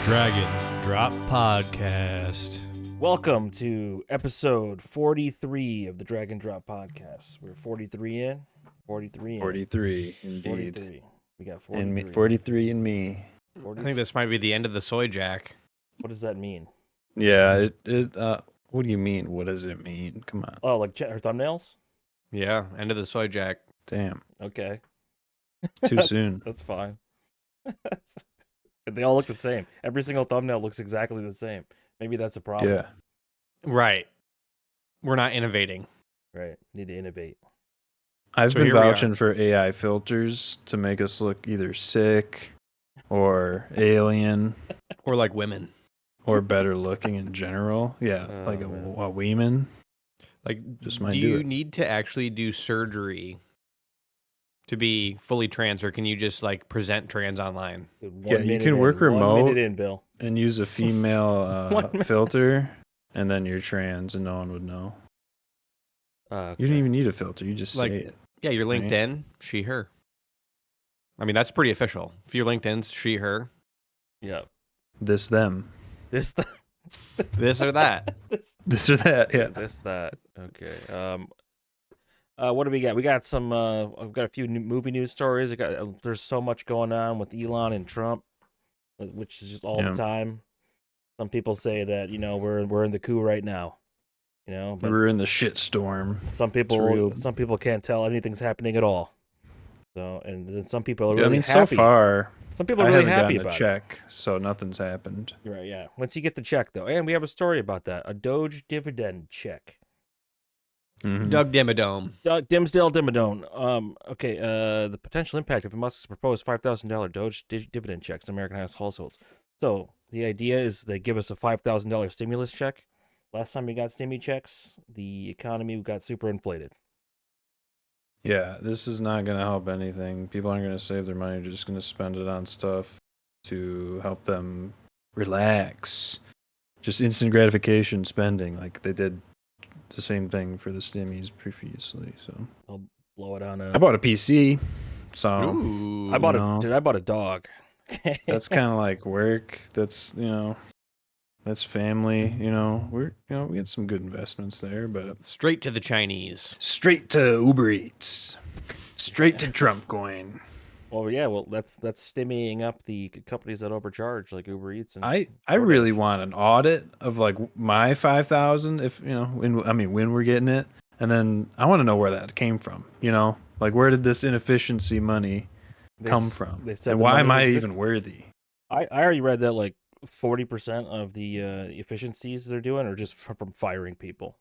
Dragon Drop Podcast. Welcome to episode 43 of the Dragon Drop Podcast. We're 43 in. 43 in. 43, indeed. 43. We got 43. And me, 43 and me. 40. I think this might be the end of the soy jack. What does that mean? Yeah, what do you mean? What does it mean? Come on. Oh, like her thumbnails? Yeah, end of the soy jack. Damn. Okay. Too soon. That's fine. They all look the same. Every single thumbnail looks exactly the same. Maybe that's a problem. Yeah. Right. We're not innovating. Right. Need to innovate. I've So been here we are. vouching for AI filters to make us look either sick or alien Or like women. or better looking in general. Yeah, Oh, like man. a woman. Like, Just might do do you it. need to actually do surgery to be fully trans, or can you just like present trans online? Good, Yeah, you can work 1 remote. minute in, Bill. And use a female 1 minute. filter, and then you're trans and no one would know. Okay. You don't even need a filter. You just Like- say it. Yeah, your Right. LinkedIn, she, her. I mean, that's pretty official. If your LinkedIn's she, her, Yeah. This, them. This, this or that. This or that, yeah. This, that. Okay. What do we got? We got some. I've got a few movie news stories. There's so much going on with Elon and Trump, which is just all Yeah. the time. Some people say that we're in the coup right now. But We're in the shit storm. some people can't tell anything's happening at all. So, and then some people are really I mean, happy. so far, Some people I are really haven't happy gotten a about check, so nothing's happened. it. Right? Yeah. Once you get the check, though, and we have a story about that. A Doge dividend check. Mhm. Doug Dimmadome. Dimsdale Dimmadome. Okay. The potential impact of Musk's proposed $5,000 Doge dividend checks in American households. So the idea is they give us a $5,000 stimulus check. Last time we got stimmy checks, the economy got super inflated. Yeah, this is not going to help anything. People aren't going to save their money. They're just going to spend it on stuff to help them relax. Just instant gratification spending, like they did the same thing for the stimmies previously. So I'll blow it on I bought a PC, so Ooh. I bought no. I bought a dog. that's kind of like work. That's that's family. We get some good investments there, but Straight to the Chinese. straight to Uber Eats, straight to Trump coin. Well, that's stimmying up the companies that overcharge like Uber Eats. And I DoorDash. really want an audit of like my 5,000 if when we're getting it, and then I want to know where that came from. Like where did this inefficiency money come from, They said and the why money am I exists. even worthy? I already read that like 40% of the efficiencies they're doing are just from firing people.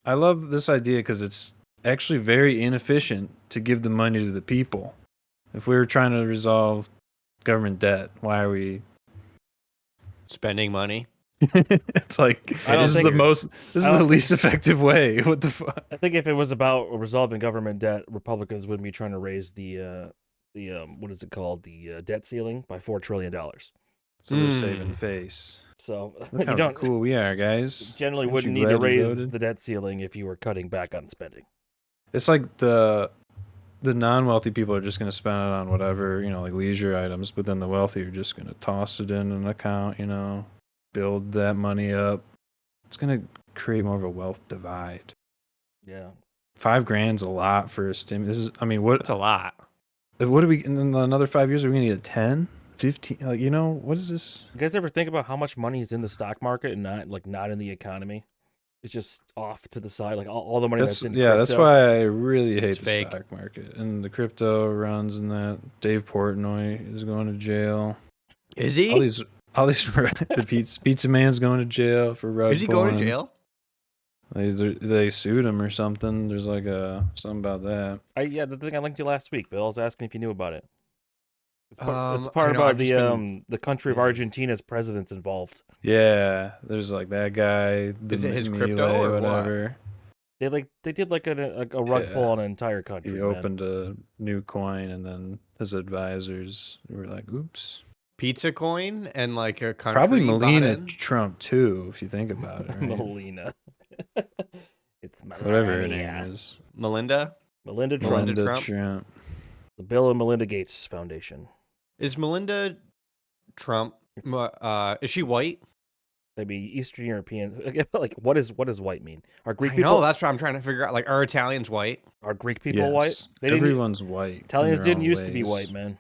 I love this idea because it's actually very inefficient to give the money to the people. If we were trying to resolve government debt, why are we? Spending money. It's like I don't this is think- the least effective way. What the fuck? I think if it was about resolving government debt, Republicans wouldn't be trying to raise the what is it called, the debt ceiling by $4 trillion. So they're saving face. So Look you how don't cool we are, guys. generally Aren't wouldn't you need to glad you raise voted? the debt ceiling if you were cutting back on spending. It's like the non-wealthy people are just going to spend it on whatever, like leisure items, but then the wealthy are just going to toss it in an account, build that money up. It's going to create more of a wealth divide. Yeah. $5,000's a lot for a stim. What That's a lot. do we, in another 5 years, are we going to get a 10, 15? Like, what is this? You guys ever think about how much money is in the stock market and not in the economy? It's just off to the side, like all the money that's in That's crypto. why I really hate It's the fake. stock market and the crypto runs and that. Dave Portnoy is going to jail. Is he? All these the pizza man's going to jail for rug Is he going to pulling. jail? They sued him or something. There's like something about that. The thing I linked you last week, Bill. I was asking if you knew about it. It's part I know, about I've just been the country of busy. Argentina's president's involved. Yeah, there's like that guy. Is it his Melee, crypto or what? whatever? They did like a rug Yeah. pull on an entire country. He man. opened a new coin, and then his advisors were like, "Oops." Pizza coin and like a country Probably bought Melania in? Trump too, if you think about it. Right? Melina. It's Whatever her Melania. name is. Melinda? Melinda Trump. Melinda Melinda Trump? Trump. The Bill and Melinda Gates Foundation. Is Melinda Trump Is she white? Maybe Eastern European. Like, what does white mean? Are Greek I people? know, that's what I'm trying to figure out. Like, are Italians white? Are Greek people white? Yes. They didn't. Everyone's white. in Italians their didn't own used to be ways. white, man.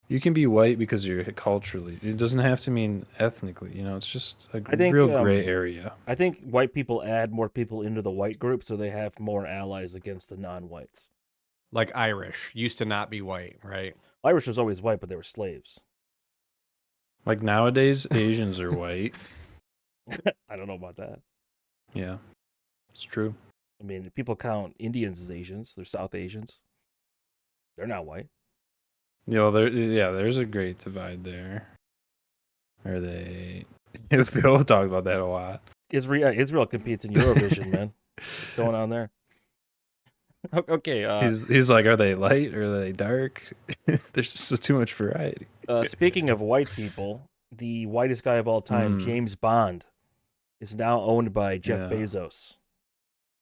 You can be white because you're culturally. It doesn't have to mean ethnically. You know, it's just a I think, real gray area. I think white people add more people into the white group, so they have more allies against the non-whites. Like Irish used to not be white, right? Irish was always white, but they were slaves. Like nowadays, Asians are white. I don't know about that. Yeah, it's true. I mean, people count Indians as Asians. They're South Asians. They're not white. There's a great divide there. Are they? We'll talk about that a lot. Israel competes in Eurovision, man. What's going on there? Okay. He's like, are they light or are they dark? There's just too much variety. Speaking of white people, the whitest guy of all time, James Bond, is now owned by Jeff Bezos.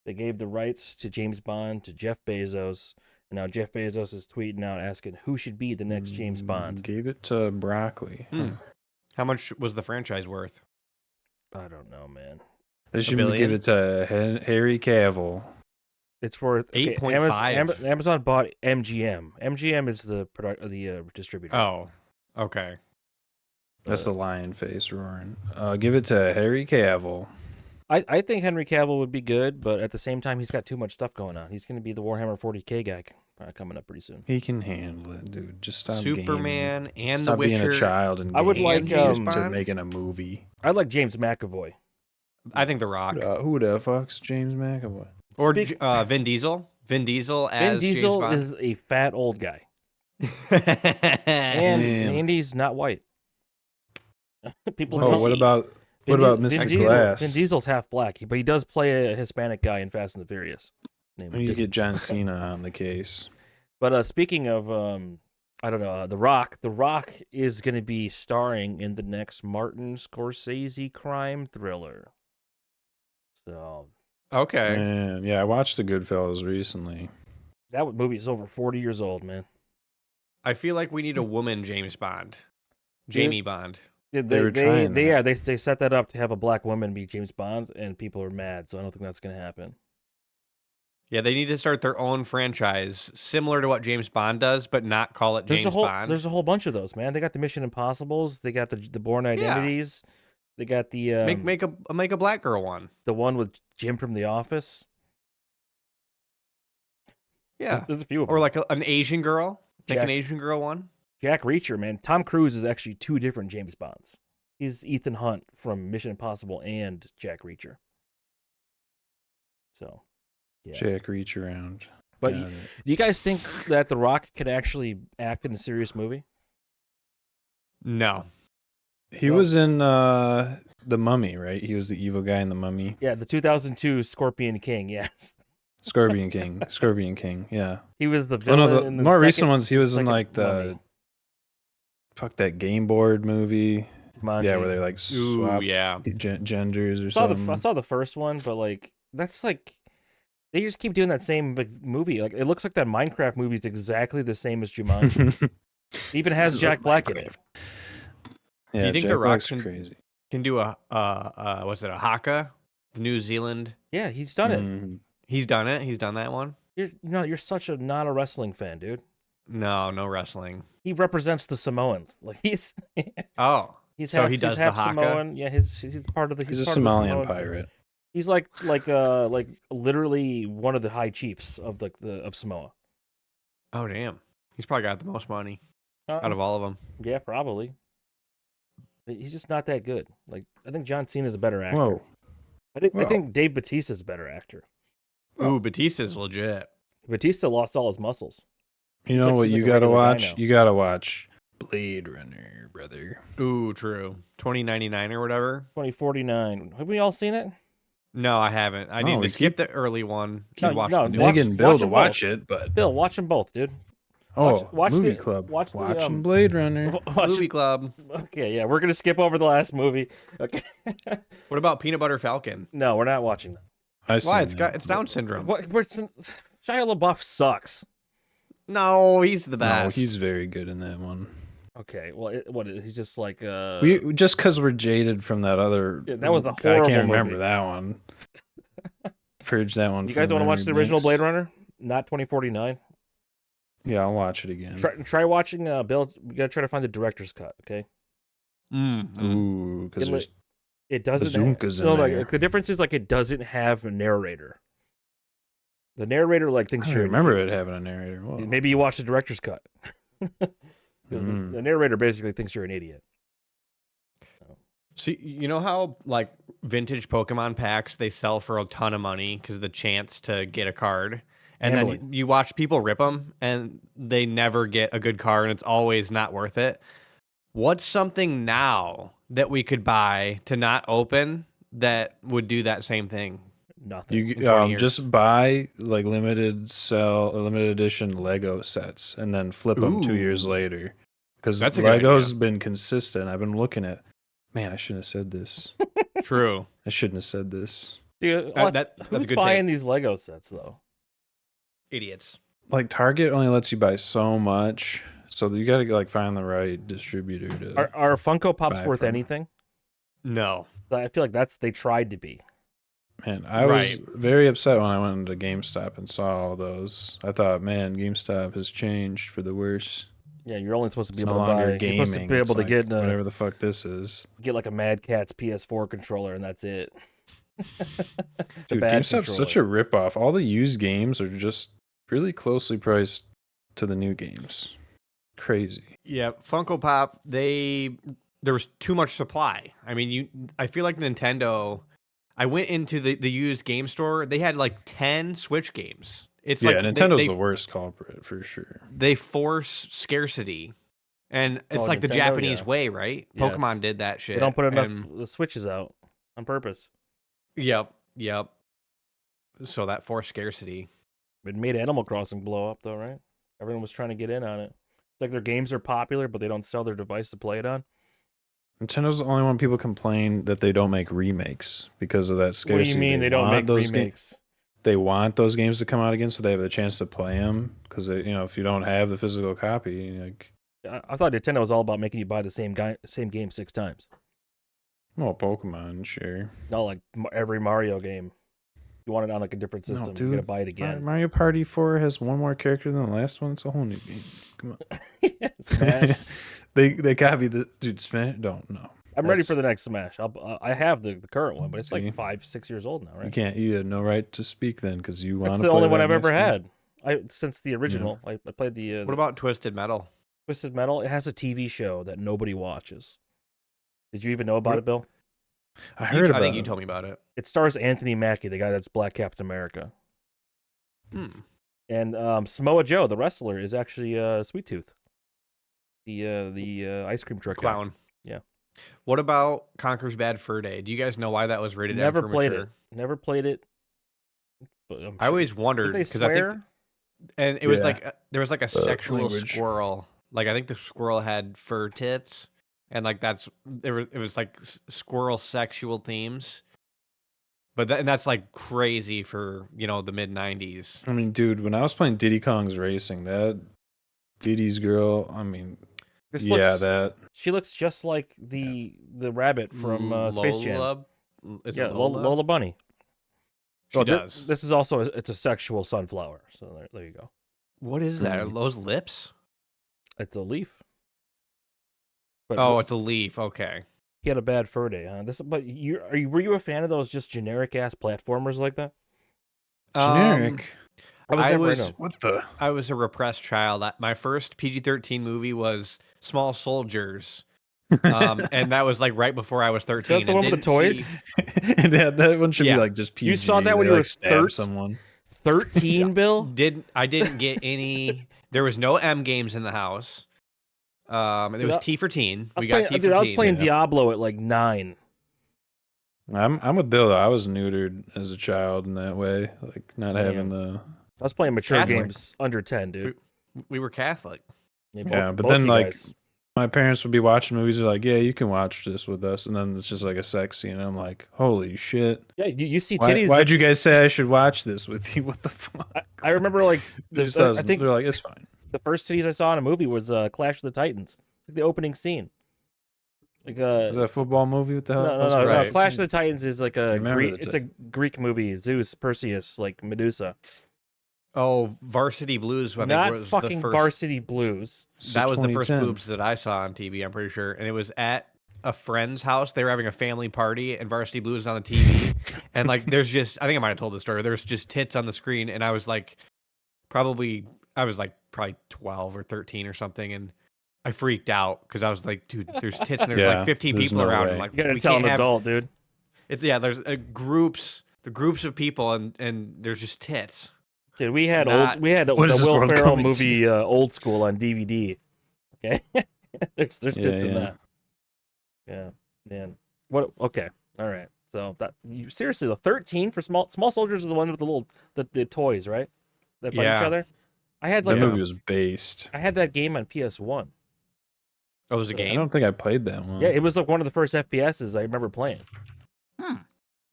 They gave the rights to James Bond to Jeff Bezos, and now Jeff Bezos is tweeting out asking who should be the next James Bond. Gave it to broccoli. How much was the franchise worth? I don't know, man. They should give it to Harry Cavill. It's worth 8.5. Amazon bought MGM. MGM is the distributor. Oh, okay. That's the lion face roaring. Give it to Harry Cavill. I think Henry Cavill would be good, but at the same time, he's got too much stuff going on. He's going to be the Warhammer 40K guy coming up pretty soon. He can handle it, dude. Just stop Superman gaming. and Stop The Witcher. being a child and I would like to making a movie. I like James McAvoy. I think The Rock. Who the fuck's James McAvoy? Or Vin Diesel. Vin Diesel as Vin Diesel James is a fat old guy. Bond. And he's not white. People tell what me- about Mr. Glass? Vin Diesel's half black, but he does play a Hispanic guy in Fast and the Furious. We need to get John Cena on the case. But speaking of, I don't know, The Rock. The Rock is going to be starring in the next Martin Scorsese crime thriller. So, Okay. Man, yeah, I watched The Goodfellas recently. that movie is over 40 years old, man. I feel like we need a woman James Bond. Jamie Bond. They set that up to have a black woman be James Bond, and people are mad, so I don't think that's going to happen. Yeah, they need to start their own franchise similar to what James Bond does, but not call it James Bond. There's a whole bunch of those, man. They got the Mission Impossibles. They got the Bourne Identities. They got the make a black girl one. The one with Jim from The Office. Yeah, there's a few of them. Or like an Asian girl. Make Jack- an Asian girl one. Jack Reacher, man. Tom Cruise is actually two different James Bonds. He's Ethan Hunt from Mission Impossible and Jack Reacher. So, yeah. Jack reach around. But do you guys think that The Rock could actually act in a serious movie? No. He was in The Mummy, right? He was the evil guy in The Mummy. Yeah, the 2002 Scorpion King, yes. Scorpion King, yeah. He was the villain in the more second, recent ones, he was in like Mummy. that Game Board movie. Jumanji. Yeah, where they like swap genders or something. I saw the first one, but like that's like they just keep doing that same movie. Like it looks like that Minecraft movie is exactly the same as Jumanji. It even has Jack Black in it. Yeah, do you think Jack The Rock Black's crazy. can do a what's it, a haka? The New Zealand. Yeah, he's done it. Mhm. He's done it. He's done that one. You're such a not a wrestling fan, dude. No wrestling. He represents the Samoans. Like he's Oh, he's so half, he does he's the half haka? Samoan. Yeah, he's part of the. He's a part of the Somalian Samoan- pirate. He's like literally one of the high chiefs of of Samoa. Oh damn. He's probably got the most money out of all of them. Yeah, probably. He's just not that good. Like I think John Cena's a better actor. Whoa. I think Dave Bautista's a better actor. Ooh, Batista's legit. Batista lost all his muscles. You know what he's you like a gotta regular guy watch? now. You gotta watch Blade Runner, brother. Ooh, true. 2099 or whatever. 2049. Have we all seen it? No, I haven't. I No, need we to skip the early one No, and watch no, the new watch- one. Megan Bill to them watch both. it, but Bill, watch them both, dude. watch movie the- club. watch the, Watching Blade Runner. Watch Movie Club. Okay, yeah, we're gonna skip over the last movie. Okay. What about Peanut Butter Falcon? No, we're not watching that. I Why? seen It's that. Down syndrome. What? Shia LaBeouf sucks. No, he's the No, best. he's very good in that one. Okay, well, he's just like We just because we're jaded from that other. Yeah, that was a I horrible can't remember movie. that one. Purge that one. You from guys want to watch the memory original banks. Blade Runner, not 2049? Yeah, I'll watch it again. Try watching Bill. We gotta try to find the director's cut. Okay. Ooh, because there's It doesn't. bazookas in No, there. like the difference is like it doesn't have a narrator. The narrator like I thinks don't you're. remember it having a narrator. Whoa. Maybe you watch the director's cut. Because the narrator basically thinks you're an idiot. See, you know how like vintage Pokemon packs they sell for a ton of money because the chance to get a card, and then you watch people rip them and they never get a good card, and it's always not worth it. What's something now that we could buy to not open that would do that same thing? Nothing. You just buy like limited edition Lego sets and then flip them 2 years later. Because Lego's been consistent. I've been looking at. Man, I shouldn't have said this. True. I shouldn't have said this. Dude, that's who's a good buying take. these Lego sets though? Idiots. Like Target only lets you buy so much, so you got to like find the right distributor to. Are Funko Pops buy worth from. anything? No. I feel like they tried to be. Man, I was very upset when I went into GameStop and saw all those. I thought, man, GameStop has changed for the worse. Yeah, you're only supposed to be It's able no to longer buy. gaming. You're supposed to be able It's to like get whatever the fuck this is. Get like a Mad Catz PS4 controller, and that's it. Dude, GameStop's such a ripoff. All the used games are just really closely priced to the new games. Crazy. Yeah, Funko Pop. There was too much supply. I mean, I feel like Nintendo. I went into the used game store. They had like 10 Switch games. It's like Nintendo's the worst culprit for sure. They force scarcity, and it's like the Nintendo, Japanese way, right? Yes. Pokemon did that shit. They don't put enough Switches out on purpose. Yep. So that forced scarcity. It made Animal Crossing blow up, though, right? Everyone was trying to get in on it. It's like their games are popular, but they don't sell their device to play it on. Nintendo's the only one people complain that they don't make remakes because of that scarcity. What do you mean they don't make remakes? They want those games to come out again so they have the chance to play them. Because if you don't have the physical copy, like I thought Nintendo was all about making you buy the same game 6 times. Well, Pokemon, sure. Not like every Mario game. You want it on like a different system. No, dude, you gotta buy it again. Mario Party 4 has one more character than the last one. It's a whole new game. Come on. Smash. they copy the dude. Smash. Don't know. I'm ready for the next Smash. I have the current one, but it's like 5-6 years old now, right? You had no right to speak then because you want to. That's the only one I've ever had. Since the original. Yeah. I played the. What about Twisted Metal? Twisted Metal. It has a TV show that nobody watches. Did you even know about it, Bill? I heard about it. I think you told me about it. It stars Anthony Mackie, the guy that's Black Captain America. And Samoa Joe, the wrestler, is actually Sweet Tooth, the ice cream truck clown. Guy. Yeah. What about Conker's Bad Fur Day? Do you guys know why that was rated M for mature? Never played it. But I always wondered because I think, and it was like there was like a sexual squirrel. Like I think the squirrel had fur tits, and like it was like squirrel sexual themes. But that's like crazy for the mid 90s. I mean, dude, when I was playing Diddy Kong's Racing, that Diddy's girl. I mean, she looks just like the rabbit from Space Jam. Lola Bunny. She does. This is also it's a sexual sunflower. So there you go. What is that? Are those lips? It's a leaf. But it's a leaf. Okay. He had a bad fur day, huh? Were you a fan of those just generic ass platformers like that? Generic. I was a repressed child. My first PG-13 movie was Small Soldiers, and that was like right before I was 13. Is that the one with the toys? And that one should be like just PG. You saw that when you were 13? 13, Bill? I didn't get any. There was no M games in the house. It was T for teen. I was playing Diablo at like 9. I'm with Bill though. I was neutered as a child in that way, like not having the. I was playing mature games under 10, dude. We were Catholic. But then like my parents would be watching movies. They're like, "Yeah, you can watch this with us," and then it's just like a sex scene. And I'm like, "Holy shit!" Yeah, you see titties. Why'd you guys say I should watch this with you? What the fuck? I remember like I think they're like, it's fine. The first titties I saw in a movie was Clash of the Titans. the opening scene. Like Is that a football movie? What the hell? no. right. Clash of the Titans is like a Remember Greek. the It's a Greek movie. Zeus, Perseus, like Medusa. Oh, Varsity Blues. I think Not was fucking the first. Varsity Blues. That was the first 2010. boobs that I saw on TV. I'm pretty sure, and it was at a friend's house. They were having a family party, and Varsity Blues was on the TV. And like, there's just, I think I might have told this story. There's just tits on the screen, and I was like, probably 12 or 13 or something, and I freaked out because I was like, dude, there's tits, and there's Yeah, like 15 there's people no around. way. I'm like, You gotta we tell can't an have. adult, dude. It's there's the groups of people, and there's just tits. Dude, we had Not- the What is this Will world Ferrell coming to? movie Old School on DVD. Okay, there's tits in yeah. that. Yeah, man. What? Okay, all right. So that seriously, the 13 for small soldiers is the one with the little the toys, right? That fight each Yeah. other. I had That like movie was based. I had that game on PS1. Oh, it was a I game. I don't think I played that one. Yeah, it was like one of the first FPSs I remember playing. I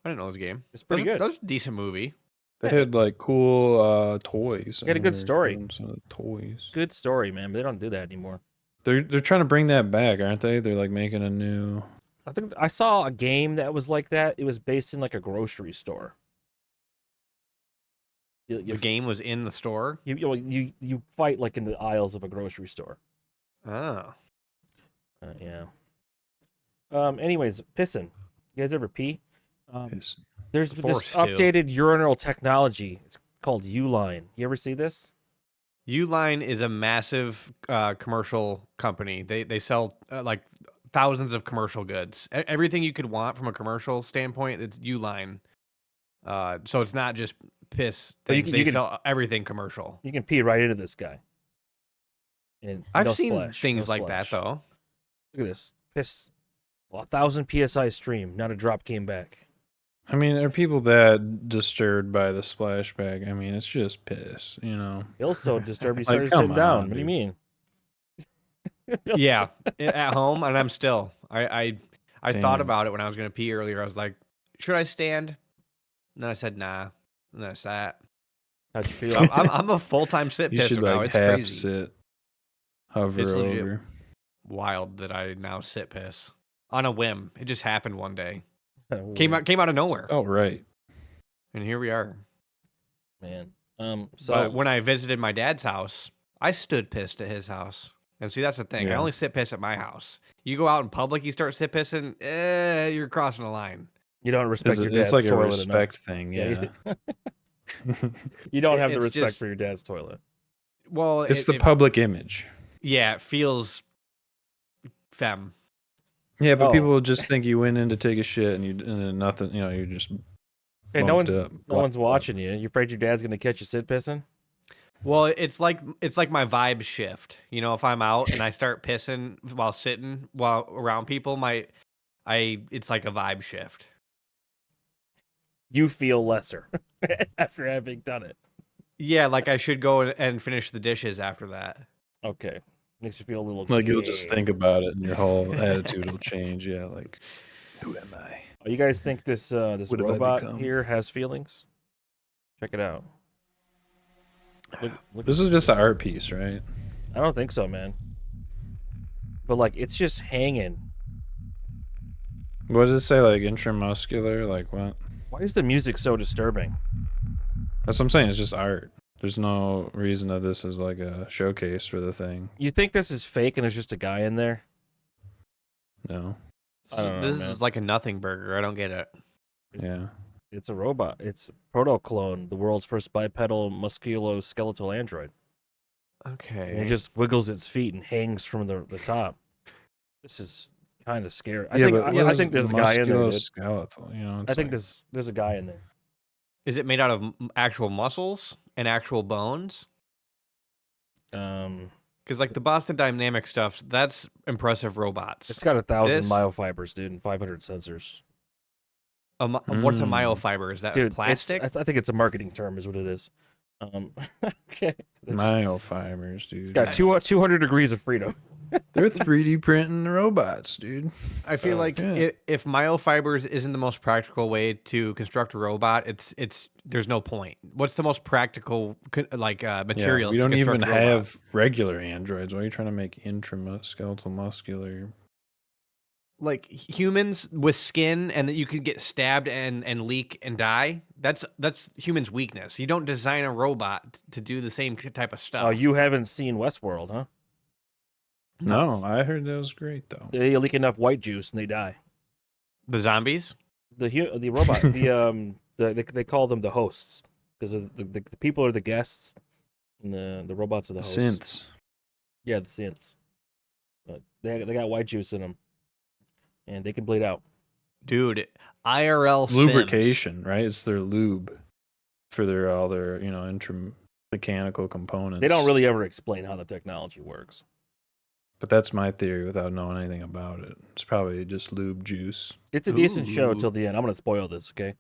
didn't know it was a game. It's pretty good. That was a decent movie. They had like cool toys. It had a good I remember story. getting some of the toys. Good story, man. But they don't do that anymore. They're trying to bring that back, aren't they? They're like making a new. I think I saw a game that was like that. It was based in like a grocery store. The game was in the store. You fight like in the aisles of a grocery store. Oh. Yeah. Anyways, pissing. You guys ever pee? Is- There's this Forced to. updated urinal technology. It's called Uline. You ever see this? Uline is a massive commercial company. They sell like thousands of commercial goods. Everything you could want from a commercial standpoint, it's Uline. So it's not just piss But you things. can- They sell everything commercial. You can pee right into this guy. And I've no seen splash, things no like that splash. though. Look at this. Piss. 1,000 PSI stream. Not a drop came back. I mean, are people that disturbed by the splashback? I mean, it's just piss, you know. He'll so disturbed he Like, started come sitting down. on, What do you dude. mean? Yeah, at home, and I'm still. I thought Damn. about it when I was gonna pee earlier. I was like, should I stand? And then I said nah. And then I sat. How'd you feel? So I'm a full time sit You pisser should now. like It's half crazy. sit, hover It's legit. over. Wild that I now sit piss on a whim. It just happened one day. Weird, Came out of nowhere, Oh right. and here we are. man. So But when I visited my dad's house, I stood pissed at his house. And see, that's the thing. I Yeah. only sit piss at my house. You go out in public, you start sit pissing, you're crossing a line. you don't respect your dad's It's like a toilet respect thing, enough. yeah. You don't have the It's respect just- for your dad's toilet. Well, It's the public image. yeah, it feels femme. Yeah, but Oh. people just think you went in to take a shit and then nothing. You know, you're just. Hey, no bumped one's up, no one's bumped up. watching you. You afraid your dad's gonna catch you sit pissing? Well, it's like my vibe shift. You know, if I'm out and I start pissing while sitting while around people, it's like a vibe shift. You feel lesser after having done it. Yeah, like I should go and finish the dishes after that. Okay, makes you feel a little Like you'll just gay. think about it and your whole attitude will change. Yeah, like who am I? Oh, you guys think this this What have I robot become? here has feelings? Check it out. Look, This is just an art piece, right? I don't think so, man. But like, it's just hanging. What does it say? Like intramuscular? Like what? Why is the music so disturbing? That's what I'm saying. It's just art. There's no reason that this is like a showcase for the thing. You think this is fake and there's just a guy in there? No. I don't know, This man. is like a nothing burger. I don't get it. Yeah. It's a robot. It's Protoclone, the world's first bipedal musculoskeletal android. Okay. And it just wiggles its feet and hangs from the top. This is kind of scary. I yeah, think, but I, what I is think there's a guy in there. Dude. musculoskeletal, you know. I think there's a guy in there. Is it made out of actual muscles and actual bones? Because like the Boston Dynamic stuff, that's impressive robots. It's got 1,000 This- myofibers, dude, and 500 sensors. What's a Mm. myofiber? Is that Dude, plastic? I think it's a marketing term, is what it is. Okay. Myofibers, dude. It's got 200 degrees of freedom. They're 3D printing robots, dude. I feel like yeah. if myofibers isn't the most practical way to construct a robot, it's there's no point. What's the most practical materials we to don't construct even a robot? have regular androids. Why are you trying to make intraskeletal muscular? Like humans with skin and that you could get stabbed and leak and die. That's humans' weakness. You don't design a robot to do the same type of stuff. Oh, you haven't seen Westworld, huh? No, I heard that was great though. They leak enough white juice and they die. The zombies? The robot, they call them the hosts because the people are the guests and the robots are the hosts. Synths. Yeah, the synths. But they got white juice in them, and they can bleed out. Dude, IRL Lubrication, right? It's their lube for all their intramechanical components. They don't really ever explain how the technology works. But that's my theory without knowing anything about it. It's probably just lube juice. It's a decent show till the end. I'm gonna spoil this, okay?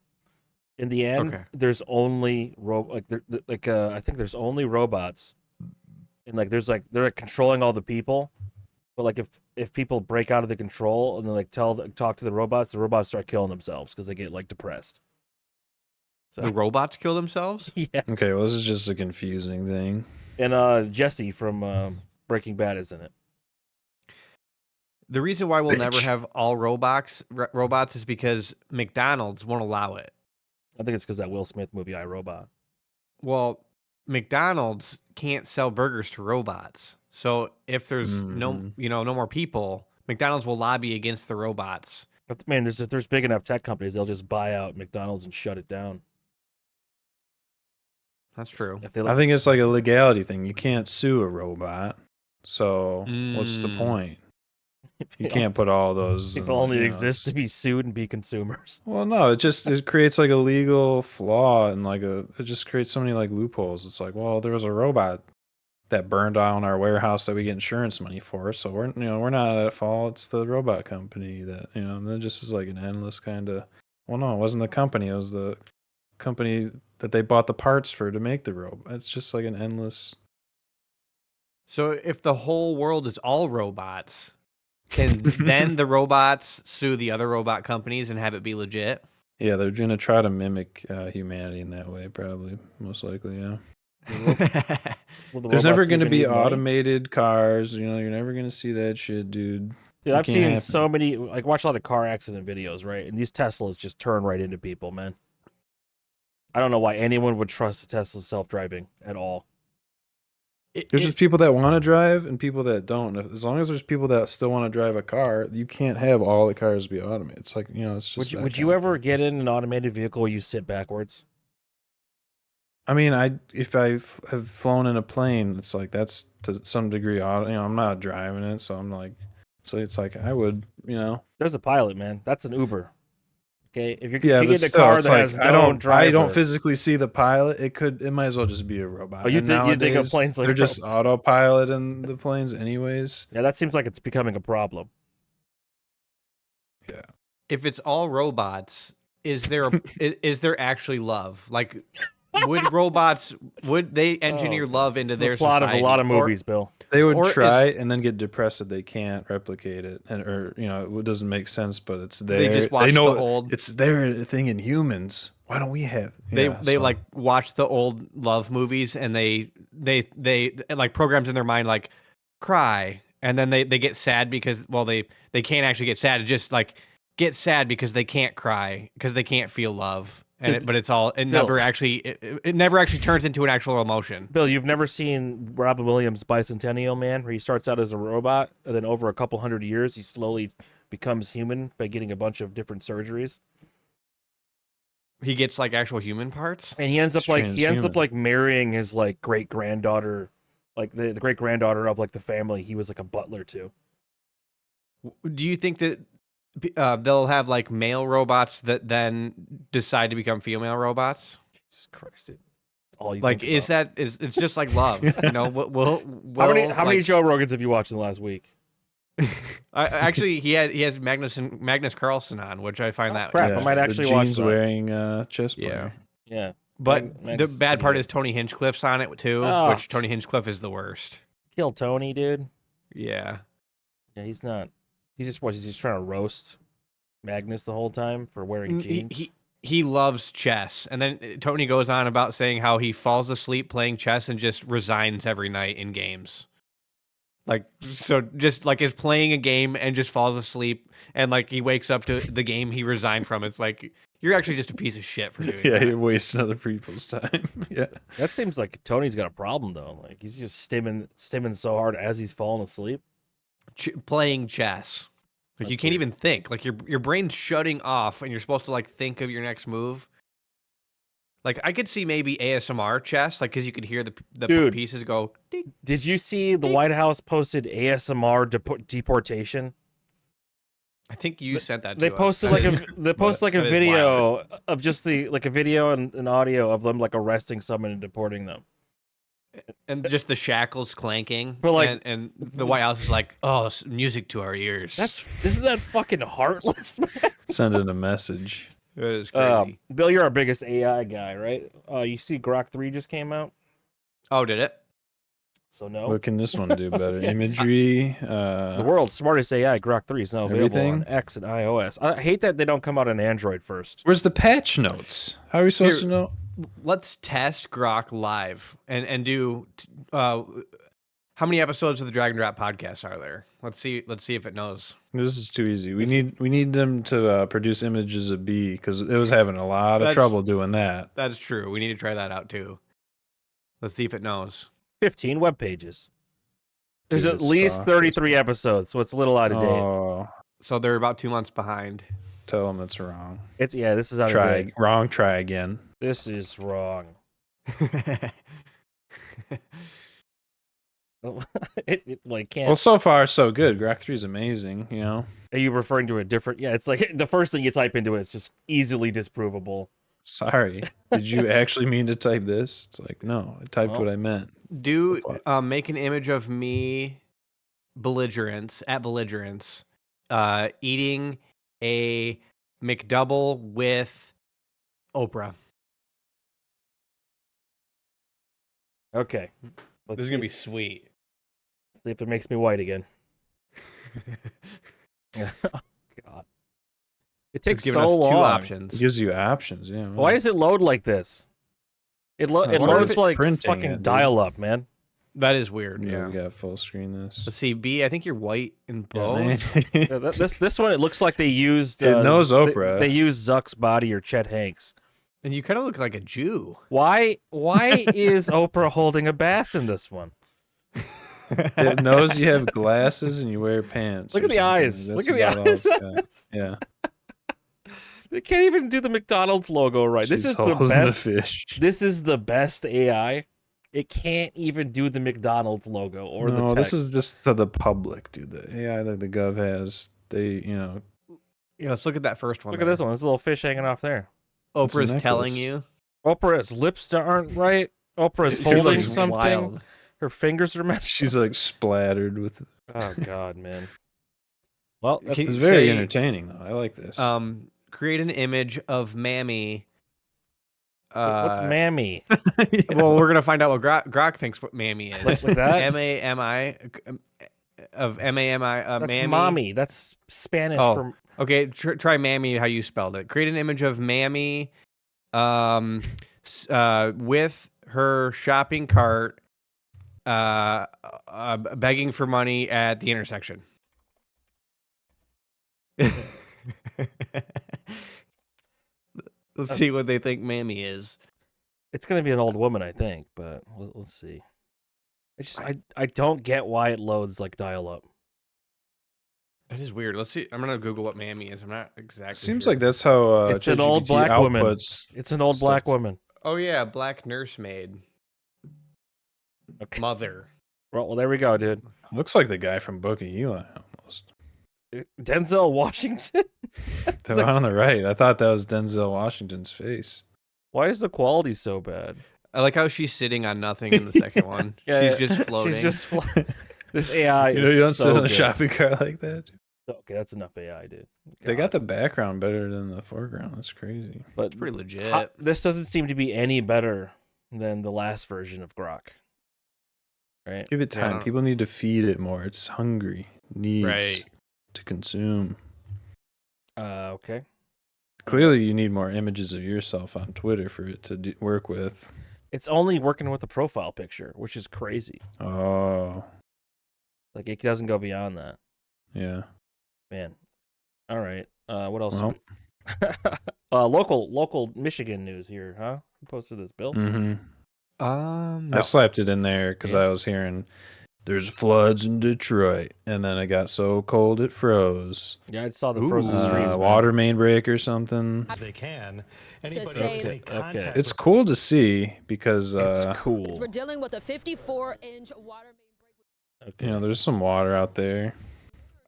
In the end, there's only I think there's only robots, and they're controlling all the people. But like if people break out of the control and then talk to the robots start killing themselves because they get like depressed. So the robots kill themselves? Yeah. Okay, well this is just a confusing thing. And Jesse from Breaking Bad is in it. The reason why we'll never have all robots is because McDonald's won't allow it. I think it's because that Will Smith movie, I, Robot. Well, McDonald's can't sell burgers to robots. So if there's no more people, McDonald's will lobby against the robots. But man, if there's big enough tech companies, they'll just buy out McDonald's and shut it down. That's true. I think it's like a legality thing. You can't sue a robot. So what's the point? You can't put all those people only exist to be sued and be consumers. Well, no, it creates like a legal flaw and it just creates so many like loopholes. It's like, well, there was a robot that burned down our warehouse that we get insurance money for, so we're not at fault. It's the robot company that and then just is like an endless kind of. Well, no, it wasn't the company. It was the company that they bought the parts for to make the robot. It's just like an endless. So if the whole world is all robots, can then the robots sue the other robot companies and have it be legit? Yeah, they're going to try to mimic humanity in that way, probably. Most likely, yeah. There's never going to be automated cars. You're never going to see that shit, dude. Dude, I've seen so many, watch a lot of car accident videos, right? And these Teslas just turn right into people, man. I don't know why anyone would trust a Tesla self-driving at all. There's just people that want to drive and people that don't. As long as there's people that still want to drive a car, you can't have all the cars be automated. It's like, it's just. Would you ever get in an automated vehicle where you sit backwards? I mean, if I have flown in a plane, it's like that's to some degree auto. I'm not driving it, so I'm like, so it's like I would, There's a pilot, man. That's an Uber. Okay, if you but get a car that has no driver, I don't physically see the pilot. It might as well just be a robot. Oh, you think a plane's like they're just autopilot in the planes, anyways? Yeah, that seems like it's becoming a problem. Yeah. If it's all robots, is there actually love? Like, would they engineer love into their plot society? Of a lot of movies, Bill? They would try and then get depressed that they can't replicate it, or it doesn't make sense. But it's there. They just watch it's their thing in humans. Why don't we have? They like watch the old love movies and they like programs in their mind like cry, and then they get sad because they can't actually get sad. It's just like get sad because they can't cry because they can't feel love. But it's all it never actually turns into an actual emotion. Bill, you've never seen Robin Williams' Bicentennial Man, where he starts out as a robot and then over a couple hundred years he slowly becomes human by getting a bunch of different surgeries. He gets like actual human parts, and he ends up like marrying his like great granddaughter, like the great granddaughter of like the family he was like a butler to. Do you think that they'll have like male robots that then decide to become female robots? Jesus Christ, dude. All you like is about. It's just like love, We'll how many Joe Rogans have you watched in the last week? Actually, he has Magnus Carlsen on, which I find that crap. I might actually watch that. Wearing chest player. Yeah. But the Meg's bad part idiot. is Tony Hinchcliffe's on it too, Oh. which Tony Hinchcliffe is the worst. Kill Tony, dude. Yeah. Yeah, he's not. He's just trying to roast Magnus the whole time for wearing jeans. He loves chess. And then Tony goes on about saying how he falls asleep playing chess and just resigns every night in games. Like, so just like is playing a game and just falls asleep, and like he wakes up to the game he resigned from. It's like, you're actually just a piece of shit for doing Yeah, that. you're wasting other people's time. Yeah. That seems like Tony's got a problem though. Like he's just stimming so hard as he's falling asleep. Playing chess. Like That's you can't weird. even think. Like your brain's shutting off, and you're supposed to like think of your next move. Like I could see maybe ASMR chess, like because you could hear the Dude. pieces go. Ding. Did you see the White House posted ASMR deportation? I think you sent that. They to posted us. like they posted like a That is video of just like a video and audio of them like arresting someone and deporting them. and just the shackles clanking. But, like- and the White House is like, oh, music to our ears. Isn't that fucking heartless, man? Sending a message. It is crazy. Bill, you're our biggest AI guy, right? You see Grok 3 just came out, Oh, did it? so no. What can this one do better? Imagery. The world's smartest AI, Grok 3, is now available Everything? on X and iOS. I hate that they don't come out on Android first. Where's the patch notes? How are we supposed Here. to know? Let's test Grok live and do. How many episodes of the Drag and Drop podcast are there? Let's see if it knows. This is too easy. We need them to produce images of B because it was having a lot of That's- trouble doing that. That's true. We need to try that out too. Let's see if it knows. 15 web pages. There's Dude, at least stop. 33 episodes, so it's a little out of date. Oh, So they're about 2 months behind. tell them it's wrong. This is out of Try date. wrong. Try again. This is wrong. it like can't. Well, so far so good. Grok 3 is amazing. You know. Are you referring to a different? Yeah, it's like the first thing you type into it is just easily disprovable. Sorry. Did you actually mean to type this? It's like no. I typed Well, what I meant. Do Fuck. make an image of me, Belligerentz, eating a McDouble with Oprah. Okay, let's This is see, gonna be sweet. see if it makes me white again. Oh, God, it It's takes giving so us long. two It options. gives you options. Yeah. Why does it load like this? It I loads wonder if it's like printing fucking it, dude. dial-up, man. That is weird. Yeah, Yeah. we got full screen this. Let's see, B. I think you're white in Yeah, both. man. Yeah, this one, it looks like they used. It knows they- Oprah. They used Zuck's body or Chet Hanks. And you kind of look like a Jew. Why is Oprah holding a bass in this one? It knows you have glasses and you wear pants. Look or at the something. eyes. That's Look at about the all eyes. it's got. Yeah. They can't even do the McDonald's logo right. This She's is the holding best. fish. This is the best AI. It can't even do the McDonald's logo or the No, text. this is just to the public, dude. The AI that the Gov has, they, Yeah, let's look at that first one. Look at this one. This little fish hanging off there. It's a Oprah's telling necklace. you. Oprah's lips aren't right. Oprah's She holding looks something. wild. Her fingers are messed. She's like splattered with. Oh God, man. Well, that's, Can It's you very say, entertaining though. I like this. Create an image of Mammy. what's Mammy? Well, we're gonna find out what Grok thinks what Mammy is. Like that? M-A-M-I of M-A-M-I. That's Mammy. mommy. That's Spanish Oh. for. Okay, try Mammy how you spelled it. Create an image of Mammy, with her shopping cart, begging for money at the intersection. Let's see what they think Mammy is. It's gonna be an old woman, I think, but let's see. I don't get why it loads like dial-up. That is weird. Let's see. I'm gonna Google what Mammy is. I'm not exactly. Seems sure. like that's how It's an old ChatGPT black woman. outputs. It's an old Stuff. black woman. Oh yeah, black nursemaid. Okay. Mother. Well, there we go, dude. Looks like the guy from Book of Eli almost. Denzel Washington. The one on the right. I thought that was Denzel Washington's face. Why is the quality so bad? I like how she's sitting on nothing in the second one. Yeah, She's just floating. She's just this AI. You is don't so sit on a good. shopping cart like that. Okay, that's enough AI, dude. They got the background better than the foreground. That's crazy. But It's pretty legit. this doesn't seem to be any better than the last version of Grok. Right? Give it time. People need to feed it more. It's hungry. Needs to consume. Okay. Clearly, you need more images of yourself on Twitter for it to work with. It's only working with the profile picture, which is crazy. Oh. Like, it doesn't go beyond that. Yeah. Man. All right. What else? Well. Local Michigan news here, huh? Who posted this, Bill? Mm-hmm. No. I slapped it in there because I was hearing there's floods in Detroit, and then it got so cold it froze. Yeah, I saw the frozen streets. Water main break or something. They can. Okay. It's cool to see because it's cool. We're dealing with a 54-inch water main break. Okay. You know, there's some water out there.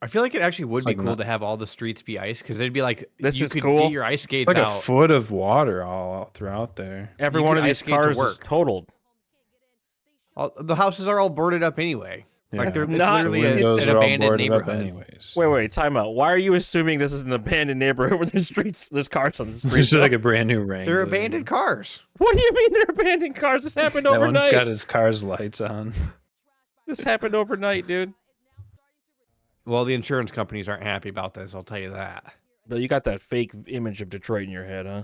I feel like it actually would be like cool to have all the streets be ice because they'd be like This you is could cool. get your ice skates It's like out. a foot of water all out throughout there. Every You one could of these ice skate to cars is work. totaled. The houses are all boarded up anyway. Yeah. Like they're It's not- literally The windows an are all abandoned boarded up neighborhood. anyways. Wait, time out. Why are you assuming this is an abandoned neighborhood where there's cars on the street? It's like a brand new Wrangler. They're abandoned cars. What do you mean they're abandoned cars? This happened That overnight. one's got his car's lights on. This happened overnight, dude. Well, the insurance companies aren't happy about this. I'll tell you that. But you got that fake image of Detroit in your head, huh?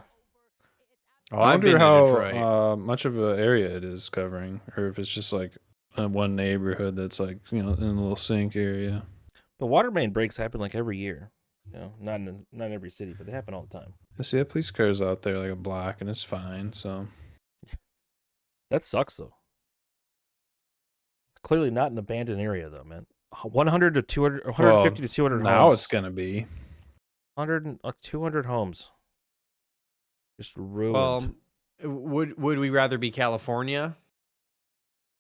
Oh, I I've been wonder to Detroit. how much of an area it is covering, or if it's just like one neighborhood that's like, you know, in a little sink area. The water main breaks happen like every year. You know, not in every city, but they happen all the time. I see that police car's out there like a block, and it's fine. So That sucks, though. It's clearly not an abandoned area, though, man. 100 to 200, 150 to 200 now homes. it's gonna be 100, 200 homes. Just ruined. Well, would we rather be California?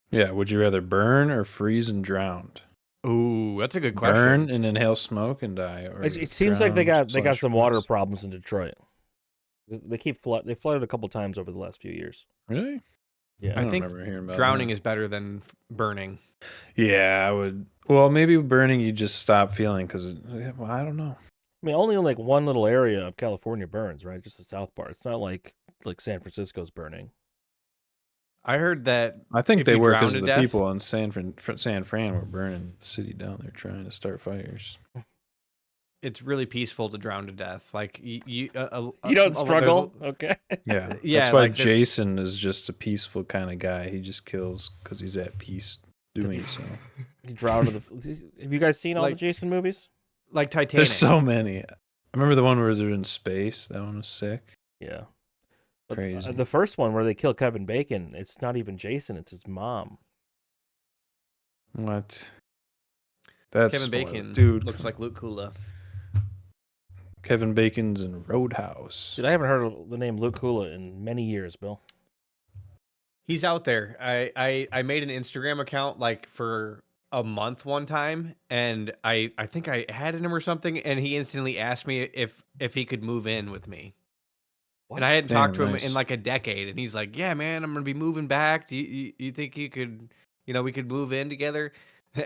Yeah. Would you rather burn or freeze and drown? Ooh, that's a good question. Burn and inhale smoke and die, or It seems like they got drown/freeze? some water problems in Detroit. They keep they flooded a couple times over the last few years. Really? Yeah, I don't think remember hearing about Drowning that. is better than burning. Yeah, I would. Well, maybe burning you just stop feeling because well, I don't know. I mean, only in like one little area of California burns, right? Just the south part. It's not like San Francisco's burning. I heard that. I think If they you were drown because to the death- people in San Fran were burning the city down there trying to start fires. It's really peaceful to drown to death. Like you don't struggle, okay? Yeah, Yeah, that's why like this- Jason is just a peaceful kind of guy. He just kills because he's at peace doing so. You drown to the. Have you guys seen all the Like- Jason movies? like Titanic. There's so many. I remember the one where they're in space. That one was sick. Yeah. But, Crazy. the first one where they kill Kevin Bacon, it's not even Jason; it's his mom. What? That's Kevin spoiled. Bacon dude. looks like Luke Kula. Kevin Bacon's in Roadhouse. Dude, I haven't heard of the name Luke Kula in many years, Bill. He's out there. I made an Instagram account like for a month one time, and I think I added him or something, and he instantly asked me if he could move in with me. And I hadn't talked to him nice. in like a decade, and he's like, "Yeah, man, I'm gonna be moving back. Do you think you could, we could move in together?"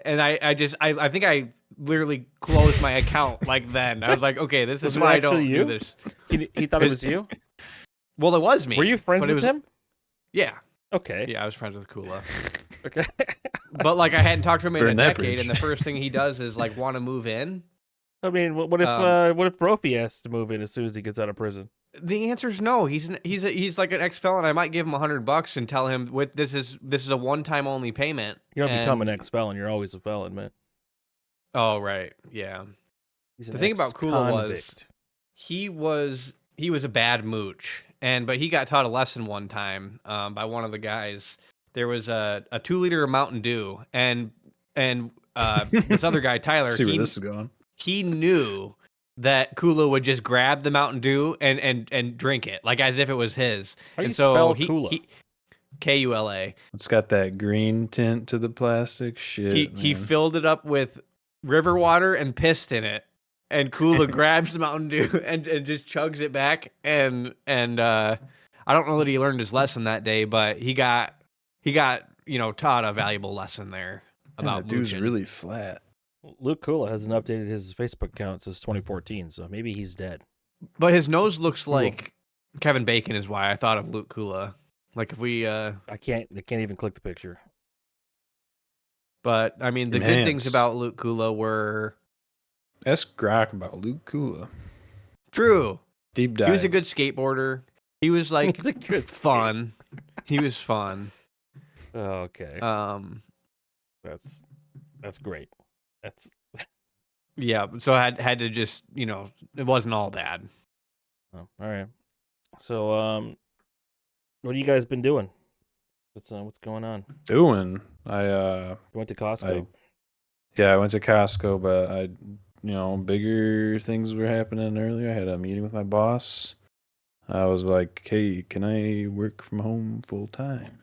And I think I literally closed my account like then. I was like, "Okay, this Was is it why I don't actually do you? this." He thought it was you. Well, it was me. Were you friends but it with was- him? Yeah, Okay. yeah, I was friends with Kula. Okay. But like I hadn't talked to him in Burn a that decade, bridge. and the first thing he does is like want to move in. I mean, what if Brophy has to move in as soon as he gets out of prison? The answer is no. He's like an ex felon. I might give him $100 and tell him this is a one time only payment. You don't become an and- ex felon; you're always a felon, man. Oh right, yeah. He's The an thing about Kula was ex-convict. he was a bad mooch, but he got taught a lesson one time by one of the guys. There was a 2-liter of Mountain Dew, and this other guy Tyler. See where this is going. He knew that Kula would just grab the Mountain Dew and drink it like as if it was his. How do you and so spell he, Kula? Kula. It's got that green tint to the plastic. Shit. He man. filled it up with river water and pissed in it. And Kula grabs the Mountain Dew and just chugs it back. And I don't know that he learned his lesson that day, but he got taught a valuable lesson there Man, about the dude's mooching. really flat. Luke Kula hasn't updated his Facebook account since 2014, so maybe he's dead. But his nose looks like Kevin Bacon is why I thought of Luke Kula. Like if we I can't even click the picture. But I mean the good things about Luke Kula were Ask Grok about Luke Kula. True. Deep dive. He was a good skateboarder. He was like He's a good fun. He was fun. Okay. That's great. That's yeah. So I had to just it wasn't all bad. Oh, all right. So what have you guys been doing? What's going on? I went to Costco. I went to Costco, but bigger things were happening earlier. I had a meeting with my boss. I was like, "Hey, can I work from home full time?"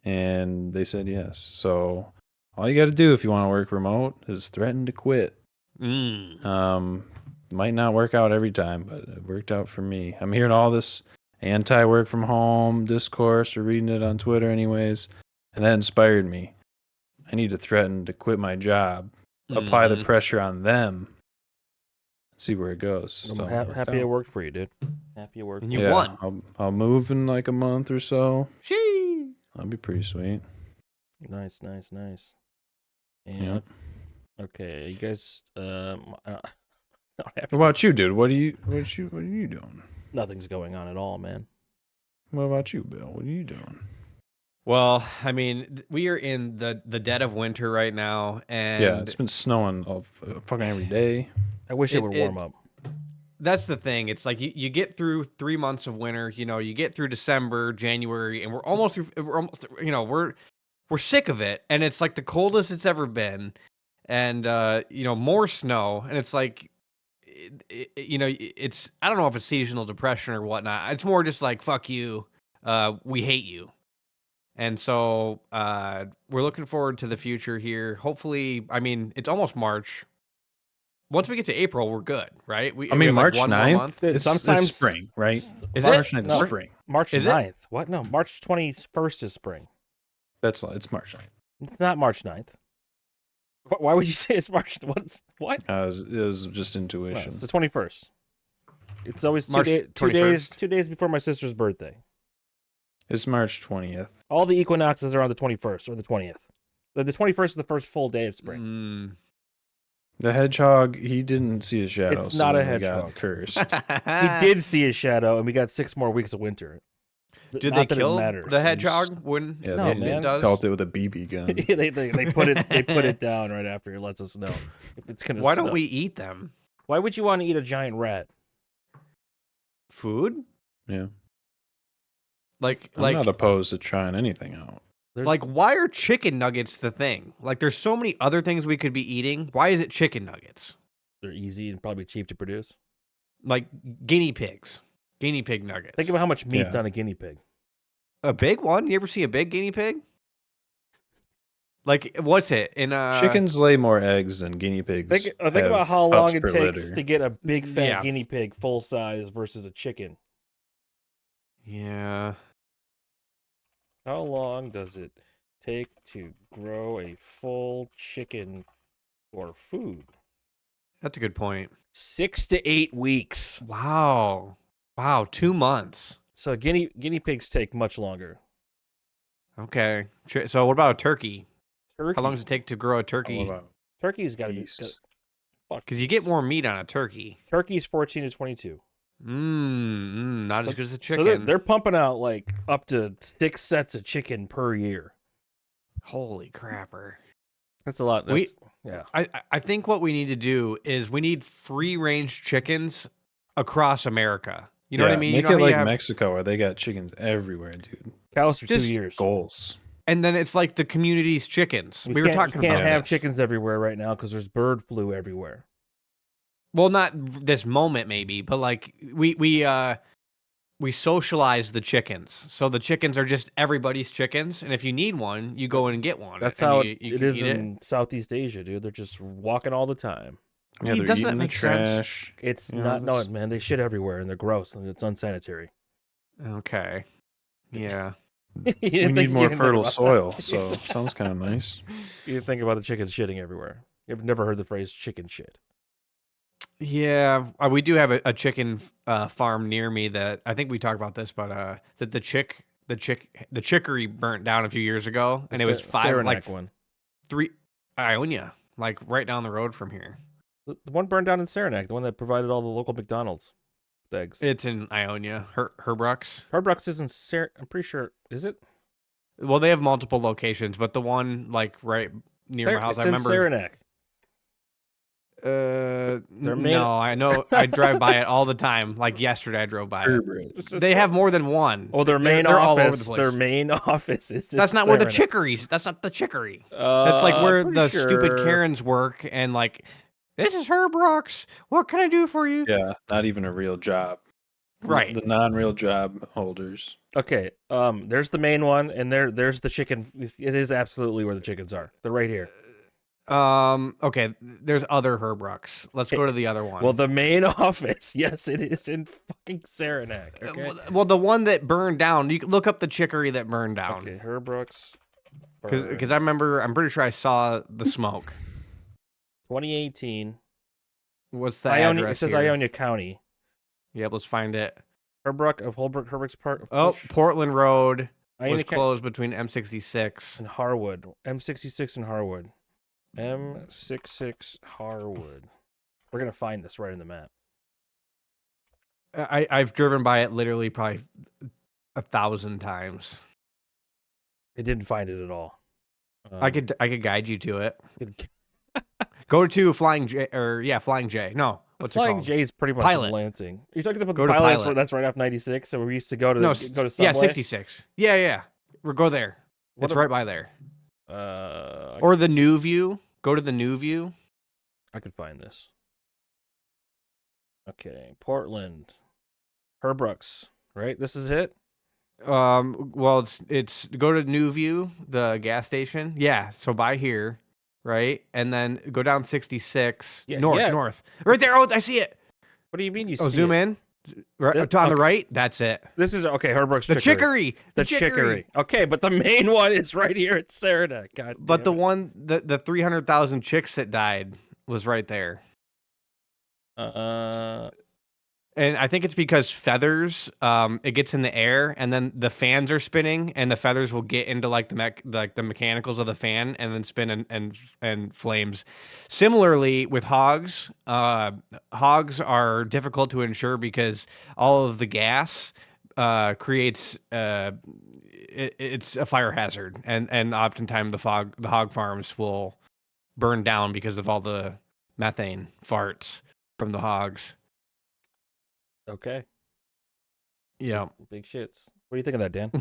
And they said yes. So all you got to do if you want to work remote is threaten to quit. Might not work out every time, but it worked out for me. I'm hearing all this anti-work from home discourse or reading it on Twitter anyways, and that inspired me. I need to threaten to quit my job, apply the pressure on them, see where it goes. I'm happy it worked for you, dude. Happy it worked. And you won. I'll move in like a month or so. Shee. That'll be pretty sweet. Nice. And Yep. okay, you guys. What about you, dude? What are you doing? Nothing's going on at all, man. What about you, Bill? What are you doing? Well, I mean, we are in the dead of winter right now, and yeah, it's been snowing fucking every day. I wish it would warm up. That's the thing. It's like you get through 3 months of winter. You get through December, January, and we're almost we're sick of it. And it's like the coldest it's ever been, and more snow. And it's like, it's I don't know if it's seasonal depression or whatnot. It's more just like fuck you, we hate you. And so we're looking forward to the future here. Hopefully, I mean, it's almost March. Once we get to April, we're good, right? We have March like 9th, it's spring, right? Is March it? 9th is spring. March Is 9th. What? No, March 21st is spring. It's March 9th. It's not March 9th. Why would you say it's March? What? It was just intuition. No, it's the 21st. It's always March 2 days before my sister's birthday. It's March 20th. All the equinoxes are on the 21st or the 20th. The 21st is the first full day of spring. The hedgehog, he didn't see his shadow. It's not a hedgehog. Got cursed. He did see his shadow, and we got 6 more weeks of winter. Did they kill the hedgehog when it does? Caught it with a BB gun. they put it down right after it lets us know if it's gonna. Why don't we eat them? Why would you want to eat a giant rat? Food? Yeah. I'm not opposed to trying anything out. Why are chicken nuggets the thing? Like, there's so many other things we could be eating. Why is it chicken nuggets? They're easy and probably cheap to produce. Like guinea pigs. Guinea pig nuggets. Think about how much meat's on a guinea pig. A big one? You ever see a big guinea pig? Like, what's it? Chickens lay more eggs than guinea pigs. Think about how long it takes litter. to get a big fat guinea pig full size versus a chicken. Yeah. How long does it take to grow a full chicken for food? That's a good point. 6 to 8 weeks. Wow, 2 months. So guinea pigs take much longer. Okay. So what about a turkey? Turkey. How long does it take to grow a turkey? Turkey's got to be. Because you get more meat on a turkey. Turkey's 14 to 22. Not as good as a chicken. So they're pumping out like up to 6 sets of chicken per year. Holy crapper. That's a lot. I think what we need to do is we need free range chickens across America. You know what I mean? Make it like Mexico where they got chickens everywhere, dude. Cows for 2 years. Goals. And then it's like the community's chickens. We were talking about You can't have chickens everywhere right now because there's bird flu everywhere. Well, not this moment maybe, but like we socialize the chickens. So the chickens are just everybody's chickens, and if you need one, you go and get one. That's how it is in Southeast Asia, dude. They're just walking all the time. Yeah, they're doesn't eating that make the trash. sense? It's not man. They shit everywhere and they're gross and it's unsanitary. Okay. Yeah. We need more fertile soil, so sounds kind of nice. You think about the chickens shitting everywhere. You've never heard the phrase chicken shit. Yeah, we do have a chicken farm near me that I think we talked about this, but that the chicory burnt down a few years ago, and it was Saranac one. 3 Ionia, like right down the road from here. The one burned down in Saranac, the one that provided all the local McDonald's with eggs. It's in Ionia, Herbrooks. Herbrooks isn't I'm pretty sure, is it? Well, they have multiple locations, but the one like right near my house, it's I remember. in Saranac. No, I know. I drive by it all the time. Like yesterday, I drove by it. They have more than one. Oh, their main they're office. all over the place. Their main office is. That's not where the chicories. That's not the chicory. That's like where the stupid Karens work, and like, this is Herbrooks. What can I do for you? Yeah, not even a real job. Right. The non-real job holders. Okay. There's the main one, and there's the chicken. It is absolutely where the chickens are. They're right here. Okay. There's other Herbrooks. Let's go to the other one. Well, the main office. Yes, it is in fucking Saranac. Okay. Well, the one that burned down. You can look up the chicory that burned down. Okay, Herbrooks. Because I remember, I'm pretty sure I saw the smoke. 2018. What's the Ionia? address It says here? Ionia County. Yep, let's find it. Herbrooks Park. Oh, Portland Road Ionia was closed between M66 and Harwood. M66 and Harwood. M66 Harwood. We're gonna find this right in the map. I've driven by it literally probably 1,000 times. I didn't find it at all. I could guide you to it. Go to Flying J, Flying J. No, what's Flying it called? J is pretty much Pilot. in Lansing. You're talking about Go the to Pilot. Pilot. That's right off 96. So we used to go to No, go to Subway. yeah, 66. Yeah. We'll go there. It's right by there. Or the New View. Go to the New View. I could find this. Okay, Portland, Herbrooks. Right, this is it. Well, it's go to New View, the gas station. Yeah, so by here, right, and then go down 66 north. Right there. Oh, I see it. What do you mean you Oh, see zoom it? in. Right on the right. That's it. This is okay. Herbrooks. The chicory. The chicory. Okay, but the main one is right here at Saranac. God. But the one, the 300,000 chicks that died was right there. And I think it's because feathers, it gets in the air, and then the fans are spinning, and the feathers will get into like the mechanicals of the fan, and then spin and flames. Similarly with hogs, hogs are difficult to insure because all of the gas creates it's a fire hazard, and oftentimes the hog farms will burn down because of all the methane farts from the hogs. Okay. Yeah. Big shits. What do you think of that, Dan?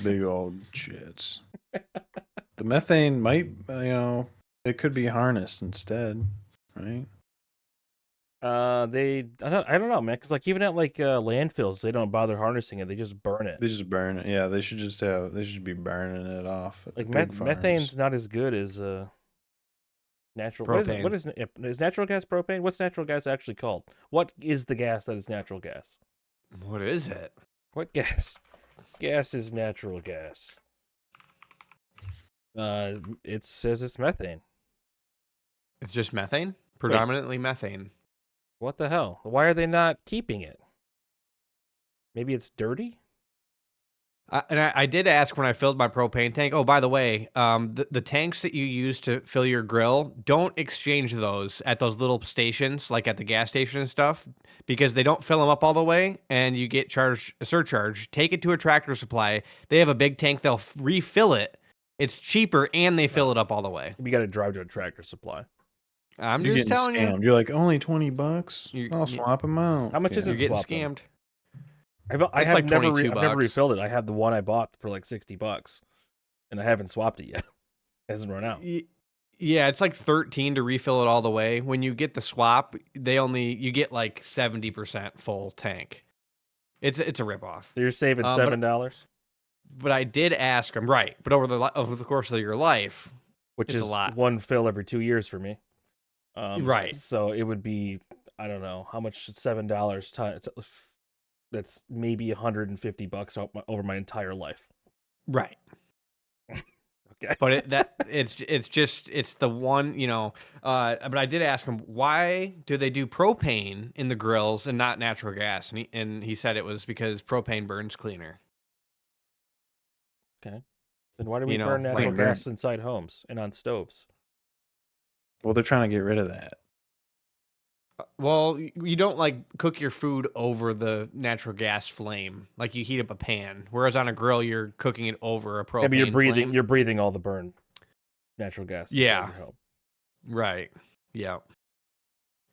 Big old shits. The methane might, it could be harnessed instead, right? I don't know, man. Because like even at like landfills, they don't bother harnessing it; they just burn it. They just burn it. Yeah, they should be burning it off. At Like the big methane's farms. not as good as natural. Propane. What is natural gas propane? What's natural gas actually called? What is the gas that is natural gas? What is it? What gas? Gas is natural gas. It says it's methane. It's just methane? Predominantly methane. What the hell? Why are they not keeping it? Maybe it's dirty? I did ask when I filled my propane tank. Oh, by the way, the tanks that you use to fill your grill, don't exchange those at those little stations, like at the gas station and stuff, because they don't fill them up all the way, and you get charged a surcharge. Take it to a Tractor Supply. They have a big tank. They'll refill it. It's cheaper, and they fill it up all the way. You got to drive to a Tractor Supply. I'm You're just getting telling scammed. You're like, only $20. I'll swap them out. How much is you. it? You're getting Swap them? scammed. I It's have like never $22 I've never refilled it. I have the one I bought for like $60, and I haven't swapped it yet. It hasn't run out. Yeah, it's like 13 to refill it all the way. When you get the swap, you get like 70% full tank. It's a ripoff. So you're saving $7, But I did ask them, right? But over the course of your life, which it's is a lot. one fill every 2 years for me. Right. So it would be, I don't know how much $7 times. That's maybe $150 over my entire life. Right. Okay. But it's the one, but I did ask him, why do they do propane in the grills and not natural gas? And he said it was because propane burns cleaner. Okay. Then why do we You know, burn like natural burn- gas inside homes and on stoves? Well, they're trying to get rid of that. Well, you don't like cook your food over the natural gas flame, like you heat up a pan. Whereas on a grill, you're cooking it over a propane Yeah, but flame. you're breathing all the burn natural gas inside Yeah. your home. Right. Yeah.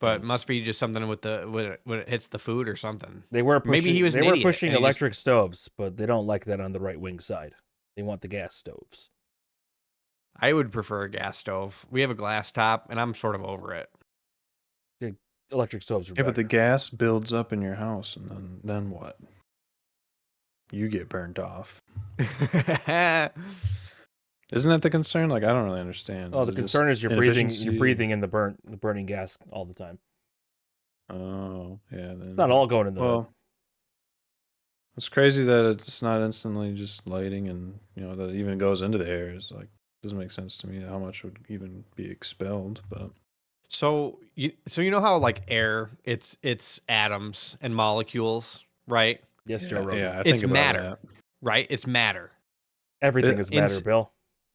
But Mm. must be just something with when it hits the food or something. They were pushing, Maybe he was they an were idiot, pushing and he just- electric stoves, but they don't like that on the right wing side. They want the gas stoves. I would prefer a gas stove. We have a glass top, and I'm sort of over it. Electric stoves are Yeah, but the better. gas builds up in your house, and then what? You get burnt off. Isn't that the concern? Like, I don't really understand. Oh, Is the it just concern is you're breathing inefficiency? in the burning gas all the time. Oh, yeah. Then, It's not all going in the hood. well, it's crazy that it's not instantly just lighting, and that it even goes into the air. It's like, doesn't make sense to me how much would even be expelled. But So you know how like air, it's atoms and molecules, right? Yes, yeah, Joe Rogan. yeah, I It's think about matter. that. Right? It's matter. Everything is in matter, s- Bill.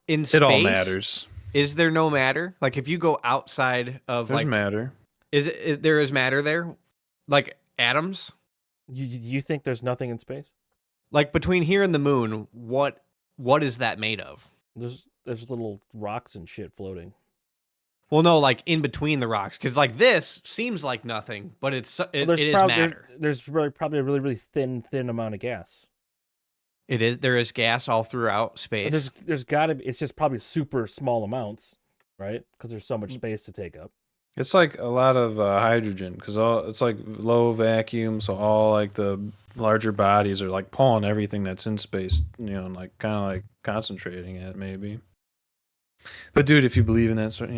In space, It all matters. Is there no matter? Like if you go outside of There's like, matter. there is matter there? Like atoms? You think there's nothing in space? Like between here and the moon, what is that made of? There's little rocks and shit floating. Well, no, like in between the rocks, because like this seems like nothing, but it is matter. There's probably a really thin amount of gas. It is. There is gas all throughout space. There's gotta be. It's just probably super small amounts, right? Because there's so much space to take up. It's like a lot of hydrogen, because it's like low vacuum, so all like the larger bodies are like pulling everything that's in space, and like kind of like concentrating it maybe. But dude, if you believe in that sort,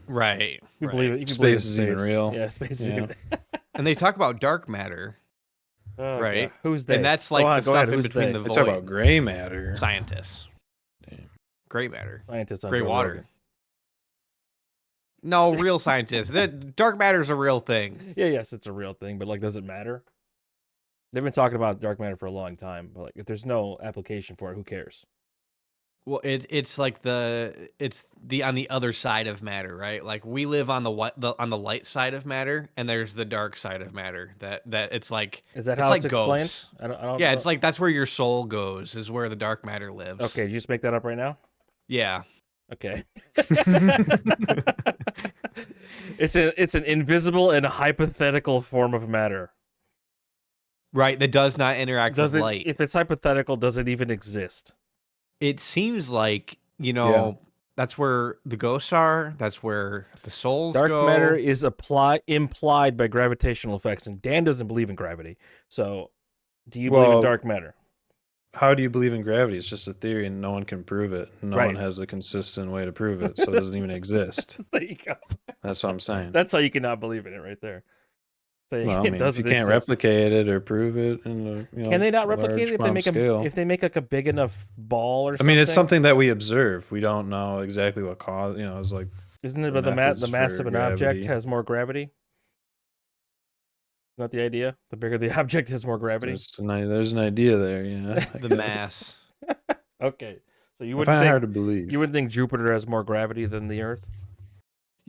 Right. You right. believe it? You can Space believe in is even real. Yeah, space is Yeah. even. And they talk about dark matter, Oh, right? God. Who's they? And that's like Go the on, go stuff ahead. in Who's between they? the I void. talk about gray matter. Scientists. Damn. Gray matter. Scientists on Gray Joe water. Rogan. No, real scientists. Dark matter is a real thing. Yeah, yes, it's a real thing, but like, does it matter? They've been talking about dark matter for a long time, but like, if there's no application for it, who cares? Well, it's like it's on the other side of matter, right? Like we live on on the light side of matter, and there's the dark side of matter. That it's like Is that it's how like it's explained? ghosts. I don't. Yeah, it's like that's where your soul goes. Is where the dark matter lives. Okay. Did you just make that up right now? Yeah. Okay. It's an invisible and hypothetical form of matter. Right. That does not interact Does with it? light. If it's hypothetical, does it even exist? It seems like Yeah. that's where the ghosts are. That's where the souls Dark go. matter is implied by gravitational effects, and Dan doesn't believe in gravity. So, do you believe in Well, dark matter? How do you believe in gravity? It's just a theory, and no one can prove it. No Right. one has a consistent way to prove it, so it doesn't even exist. There you go. That's what I'm saying. That's how you cannot believe in it, right there. So Well, I it mean, if doesn't you can't exist. replicate it or prove it in a Can they not large replicate it if they quantum make scale? if they make like a big enough ball or I something? mean, it's something that we observe. We don't know exactly what caused. It's like Isn't it? the But the methods mass for of an object gravity. has more gravity. Isn't that the idea? The bigger the object has more gravity. there's an idea there. Yeah, I The guess. mass. Okay, so you I wouldn't find it think hard to believe. you wouldn't think Jupiter has more gravity than the Earth?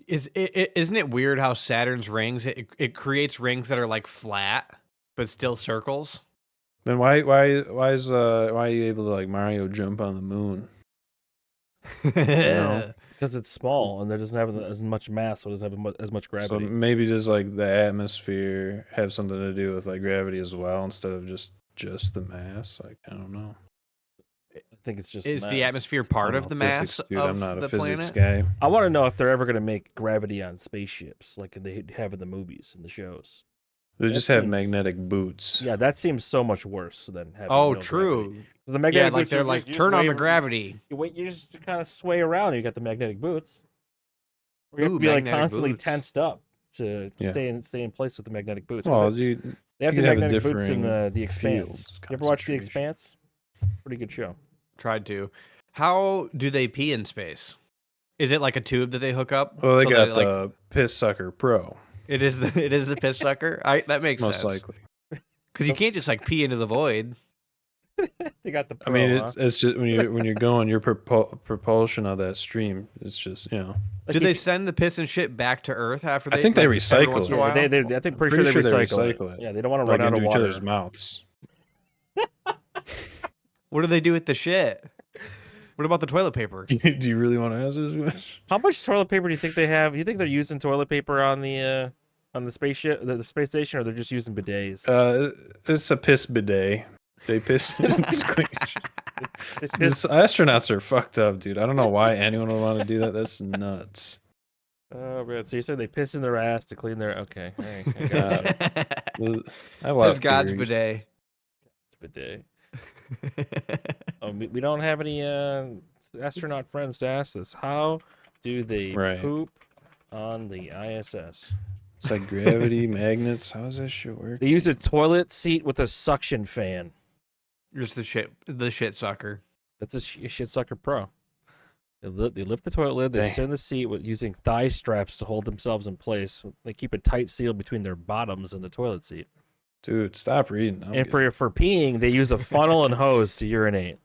Isn't it weird how Saturn's rings it creates rings that are like flat but still circles? Then why are you able to like Mario jump on the moon? know? Because it's small and it doesn't have as much mass, so it doesn't have as much So gravity. maybe does like the atmosphere have something to do with like gravity as well instead of just the mass? Like I don't know. I think it's just Is the mass. atmosphere part I of don't the know, mass physics, dude. of I'm not the a physics planet? guy. I want to know if they're ever going to make gravity on spaceships like they have in the movies and the shows. They That just have seems- magnetic boots. Yeah, that seems so much worse than having Oh, real true. gravity. The Yeah, magnetic like boots, they're you like just turn on the wave- gravity. You just kind of sway around. And you got the magnetic boots. Or you have Ooh, to be like magnetic constantly boots. tensed up to Yeah. stay in place with the magnetic boots. Well, They dude, have you the have a magnetic boots in differing the Expanse. field You ever watch the concentration. Expanse? Pretty good show. Tried to. How do they pee in space? Is it like a tube that they hook up? Well, they so got that, like, the Piss Sucker Pro, it is the piss sucker. That makes most sense. likely. Because you can't just like pee into the void. They got the I Pro, mean, huh? it's just when you're going your propulsion of that stream. It's just Like Do if they you- send the piss and shit back to Earth after they? I think they every recycle once in a it. while? they, I think pretty sure they recycle it. Yeah, they don't want to like run out into of each water. other's mouths. What do they do with the shit? What about the toilet paper? Do you really want to answer this question? How much toilet paper do you think they have? You think they're using toilet paper on the spaceship, the space station, or they're just using bidets? It's a piss bidet. They piss. It's clean. They piss- These astronauts are fucked up, dude. I don't know why anyone would want to do that. That's nuts. Oh man, so you said they piss in their ass to clean their? Okay, all right, I got it. I have a lot There's of God's theories. bidet. Bidet. We don't have any astronaut friends to ask this. How do they Right. poop on the ISS? It's like gravity, magnets. How does that shit work? They use a toilet seat with a suction fan. Just the shit sucker. That's a shit sucker pro. They lift the toilet lid. They Dang. sit in the seat with using thigh straps to hold themselves in place. They keep a tight seal between their bottoms and the toilet seat. Dude, stop reading. I'm And good. for peeing, they use a funnel and hose to urinate.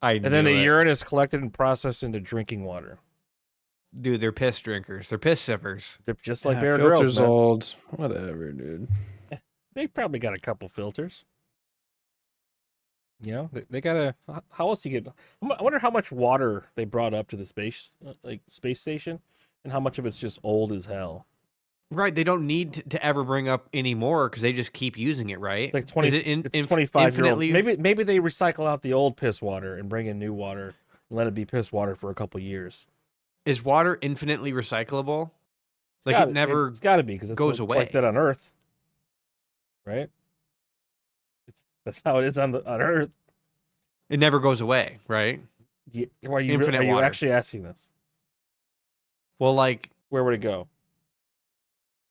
And then the urine is collected and processed into drinking water. Dude, they're piss drinkers. They're piss sippers. They're just like Yeah, Bear filters Grylls, man. old. Whatever, dude. They probably got a couple filters. You know, they got a. How else you get? I wonder how much water they brought up to the space station, and how much of it's just old as hell. Right. They don't need to ever bring up any more because they just keep using it, right? It's like 20. Is it It's 25-year-old. infinitely? Maybe they recycle out the old piss water and bring in new water and let it be piss water for a couple years. Is water infinitely recyclable? Like It's it never. It's got to be because it goes away. like that on Earth, right? That's how it is on Earth. It never goes away, right? Are you Infinite water. actually asking this? Well, like, Where would it go?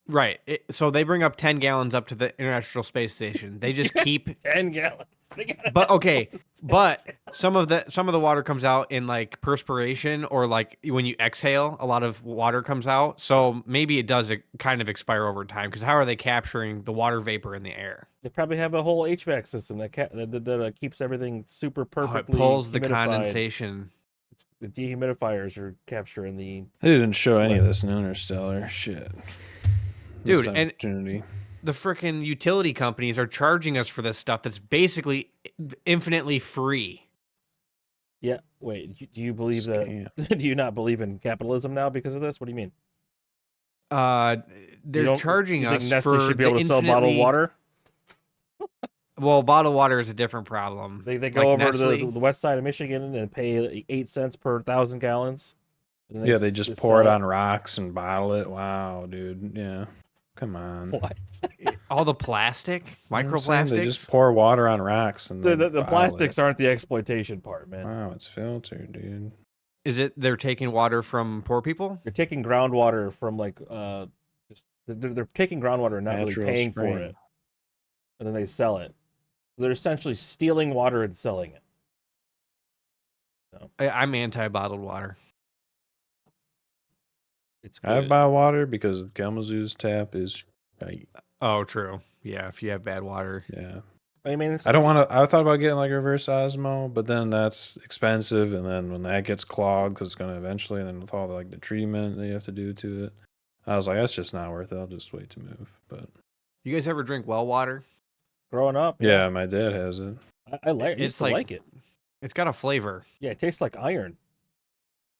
right. So they bring up 10 gallons up to the International Space Station. They just keep. 10 gallons. They gotta But have okay, but some of the water comes out in like perspiration or like when you exhale, a lot of water comes out. So maybe it does kind of expire over time because how are they capturing the water vapor in the air? They probably have a whole HVAC system that keeps everything super Oh, perfectly. it pulls the humidified. condensation. The dehumidifiers are capturing the. They didn't show any of Sweat. this in Interstellar. Shit. Dude, Missed and- opportunity. The freaking utility companies are charging us for this stuff that's basically infinitely free. Yeah. Wait. Do you believe that? Scam. Do you not believe in capitalism now because of this? What do you mean? They're You charging think us Nestle for should be the able to sell bottled infinitely- water. Well, bottled water is a different problem. They go Like over to Nestle. the west side of Michigan and pay 8 cents per 1,000 gallons. And Yeah, they just s- pour it sell on rocks and bottle it. Wow, dude. Yeah. Come on. What? All the plastic, You know what I'm saying? microplastics. They just pour water on rocks and The then bottle plastics it. aren't the exploitation part, man. Wow, it's filtered, dude. Is it they're taking water from poor people? You're taking groundwater from like just they're taking groundwater and not Natural really paying spring. for it, and then they sell it. They're essentially stealing water and selling it. I'm anti-bottled water. It's I have good. bottled water because Kalamazoo's tap is tight. Oh, true. Yeah, if you have bad water. Yeah. I mean, I don't want to. I thought about getting like reverse osmo, but then that's expensive, and then when that gets clogged, because it's gonna eventually, and then with all like the treatment that you have to do to it, I was like, that's just not worth it. I'll just wait to move. But You guys ever drink well water? growing up. yeah, my dad has it. I like. It's Used to like- like it. It's got a flavor. Yeah, it tastes like iron.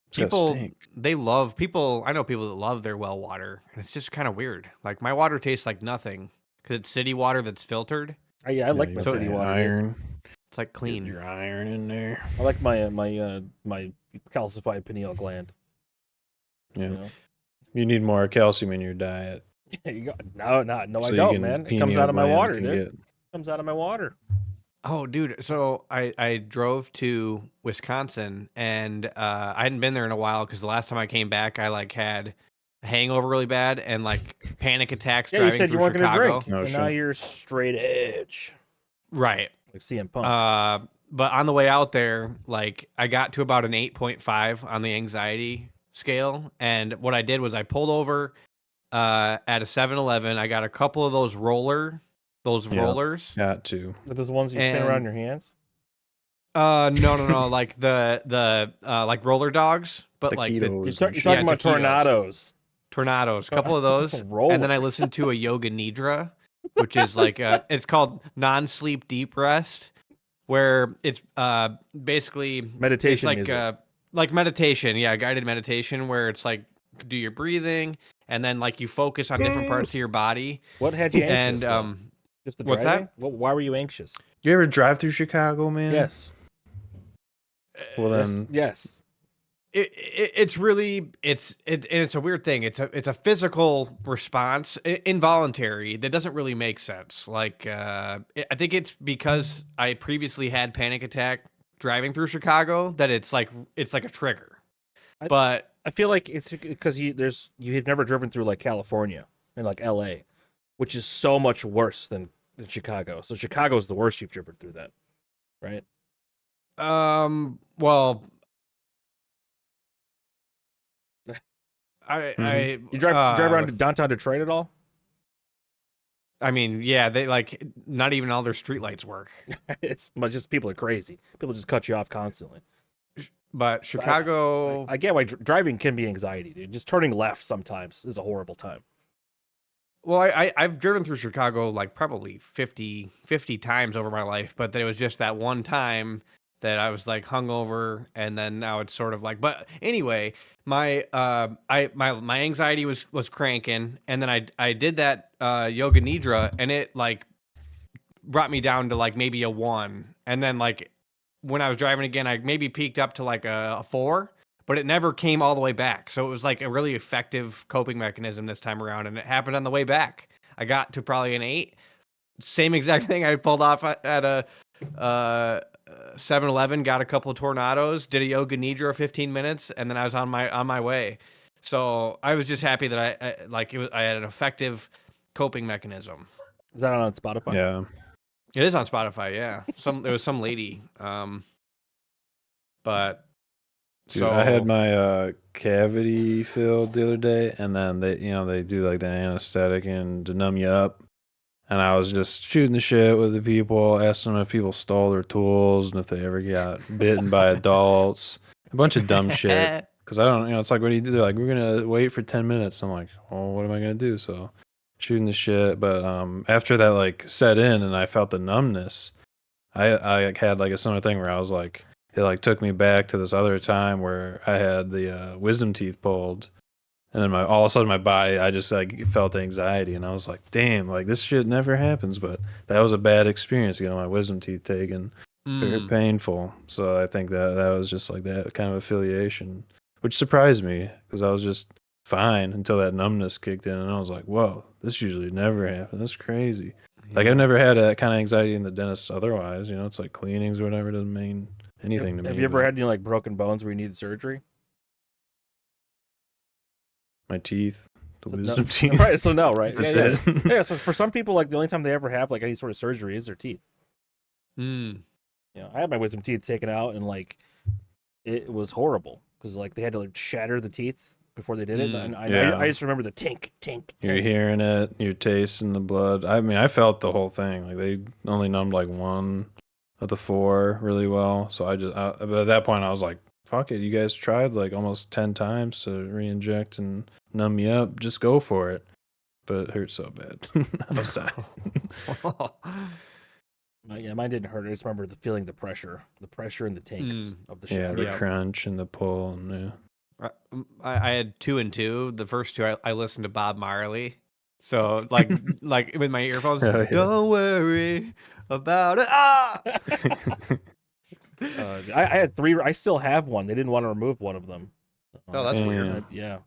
It's got People, stink. they love people. I know people that love their well water, and it's just kind of weird. Like my water tastes like nothing because it's city water that's filtered. I Yeah, like you my put city that water. Iron. Dude. It's like Get clean. your iron in there. I like my calcified pineal gland. Yeah. You know? You need more calcium in your diet. You got no, I so you don't, can- man. It comes pineal out of my gland water, can dude. get- It comes out of my water. Oh, dude. So I drove to Wisconsin and I hadn't been there in a while because the last time I came back, I like had a hangover really bad and like panic attacks Yeah, you driving said you through weren't Chicago. gonna drink, No and now shit. you're straight edge, Right. like CM Punk. but on the way out there, like I got to about an 8.5 on the anxiety scale. And what I did was I pulled over at a 7-Eleven. I got a couple of those rollers. Got to. Are those ones you spin around your hands? No, like the like roller dogs, but like Taquitos You're talking about taquitos. tornadoes. A couple of those. And then I listened to a yoga nidra, which is like it's called non-sleep deep rest, where it's basically meditation it's like meditation, guided meditation, where it's like do your breathing and then like you focus on different parts of your body. What had you anxious? And just the what's driving? that? Why were you anxious? You ever drive through Chicago, man? Yes. Well then, yes. It's really it's a weird thing. It's a physical response, involuntary, that doesn't really make sense. Like I think it's because I previously had panic attack driving through Chicago that it's like a trigger. But I feel like it's because you have never driven through like California and like LA, which is so much worse than Chicago. So Chicago's the worst you've driven through that, right? Well, you drive around to downtown Detroit at all? I mean, yeah, they like not even all their streetlights work. It's just people are crazy. People just cut you off constantly. But Chicago, I get why driving can be anxiety, dude. Just turning left sometimes is a horrible time. Well, I've driven through Chicago like probably 50 times over my life, but there was just that one time that I was like hungover, and then now it's sort of like. But anyway, my anxiety was cranking, and then I did that yoga nidra, and it like brought me down to like maybe a 1, and then like when I was driving again, I maybe peaked up to like a 4, but it never came all the way back. So it was like a really effective coping mechanism this time around, and it happened on the way back. I got to probably an 8. Same exact thing I pulled off at a 7-Eleven, got a couple of tornadoes, did a yoga nidra 15 minutes, and then I was on my way. So I was just happy that I had an effective coping mechanism. Is that on Spotify? Yeah. It is on Spotify, yeah. There was some lady. But Dude, so I had my cavity filled the other day, and then they do like the anesthetic and to numb you up. And I was just shooting the shit with the people, asking them if people stole their tools and if they ever got bitten by adults. A bunch of dumb shit. Because I don't, it's like, what do you do? They're like, we're going to wait for 10 minutes. I'm like, well, what am I going to do? So shooting the shit. But after that like set in and I felt the numbness, I had like a similar thing where I was like, it like took me back to this other time where I had the wisdom teeth pulled. And then all of a sudden my body, I just like felt anxiety, and I was like, damn, like this shit never happens. But that was a bad experience, my wisdom teeth taken. Very painful. So I think that was just like that kind of affiliation, which surprised me because I was just fine until that numbness kicked in, and I was like, whoa, this usually never happens. That's crazy. Yeah. Like I've never had that kind of anxiety in the dentist otherwise. It's like cleanings or whatever, doesn't mean anything to me. Have you ever had any like broken bones where you needed surgery? My teeth, the wisdom teeth. Right, so no, right? That's it. it. Yeah, so for some people, like the only time they ever have like any sort of surgery is their teeth. I had my wisdom teeth taken out, and like it was horrible because like they had to like shatter the teeth before they did it. And I just remember the tink. You're hearing it, you're tasting the blood. I mean, I felt the whole thing. Like they only numbed like 1 of the 4 really well. So but at that point I was like, fuck it, you guys tried like almost 10 times to re-inject and numb me up. Just go for it. But it hurt so bad. I was dying. Yeah, mine didn't hurt. I just remember feeling the pressure and the tanks of the shit. Yeah, the crunch and the pull. And, I had 2 and 2. The first 2 I listened to Bob Marley. So like with my earphones, don't worry about it. I had 3. I still have one. They didn't want to remove one of them. Oh, that's weird. Yeah,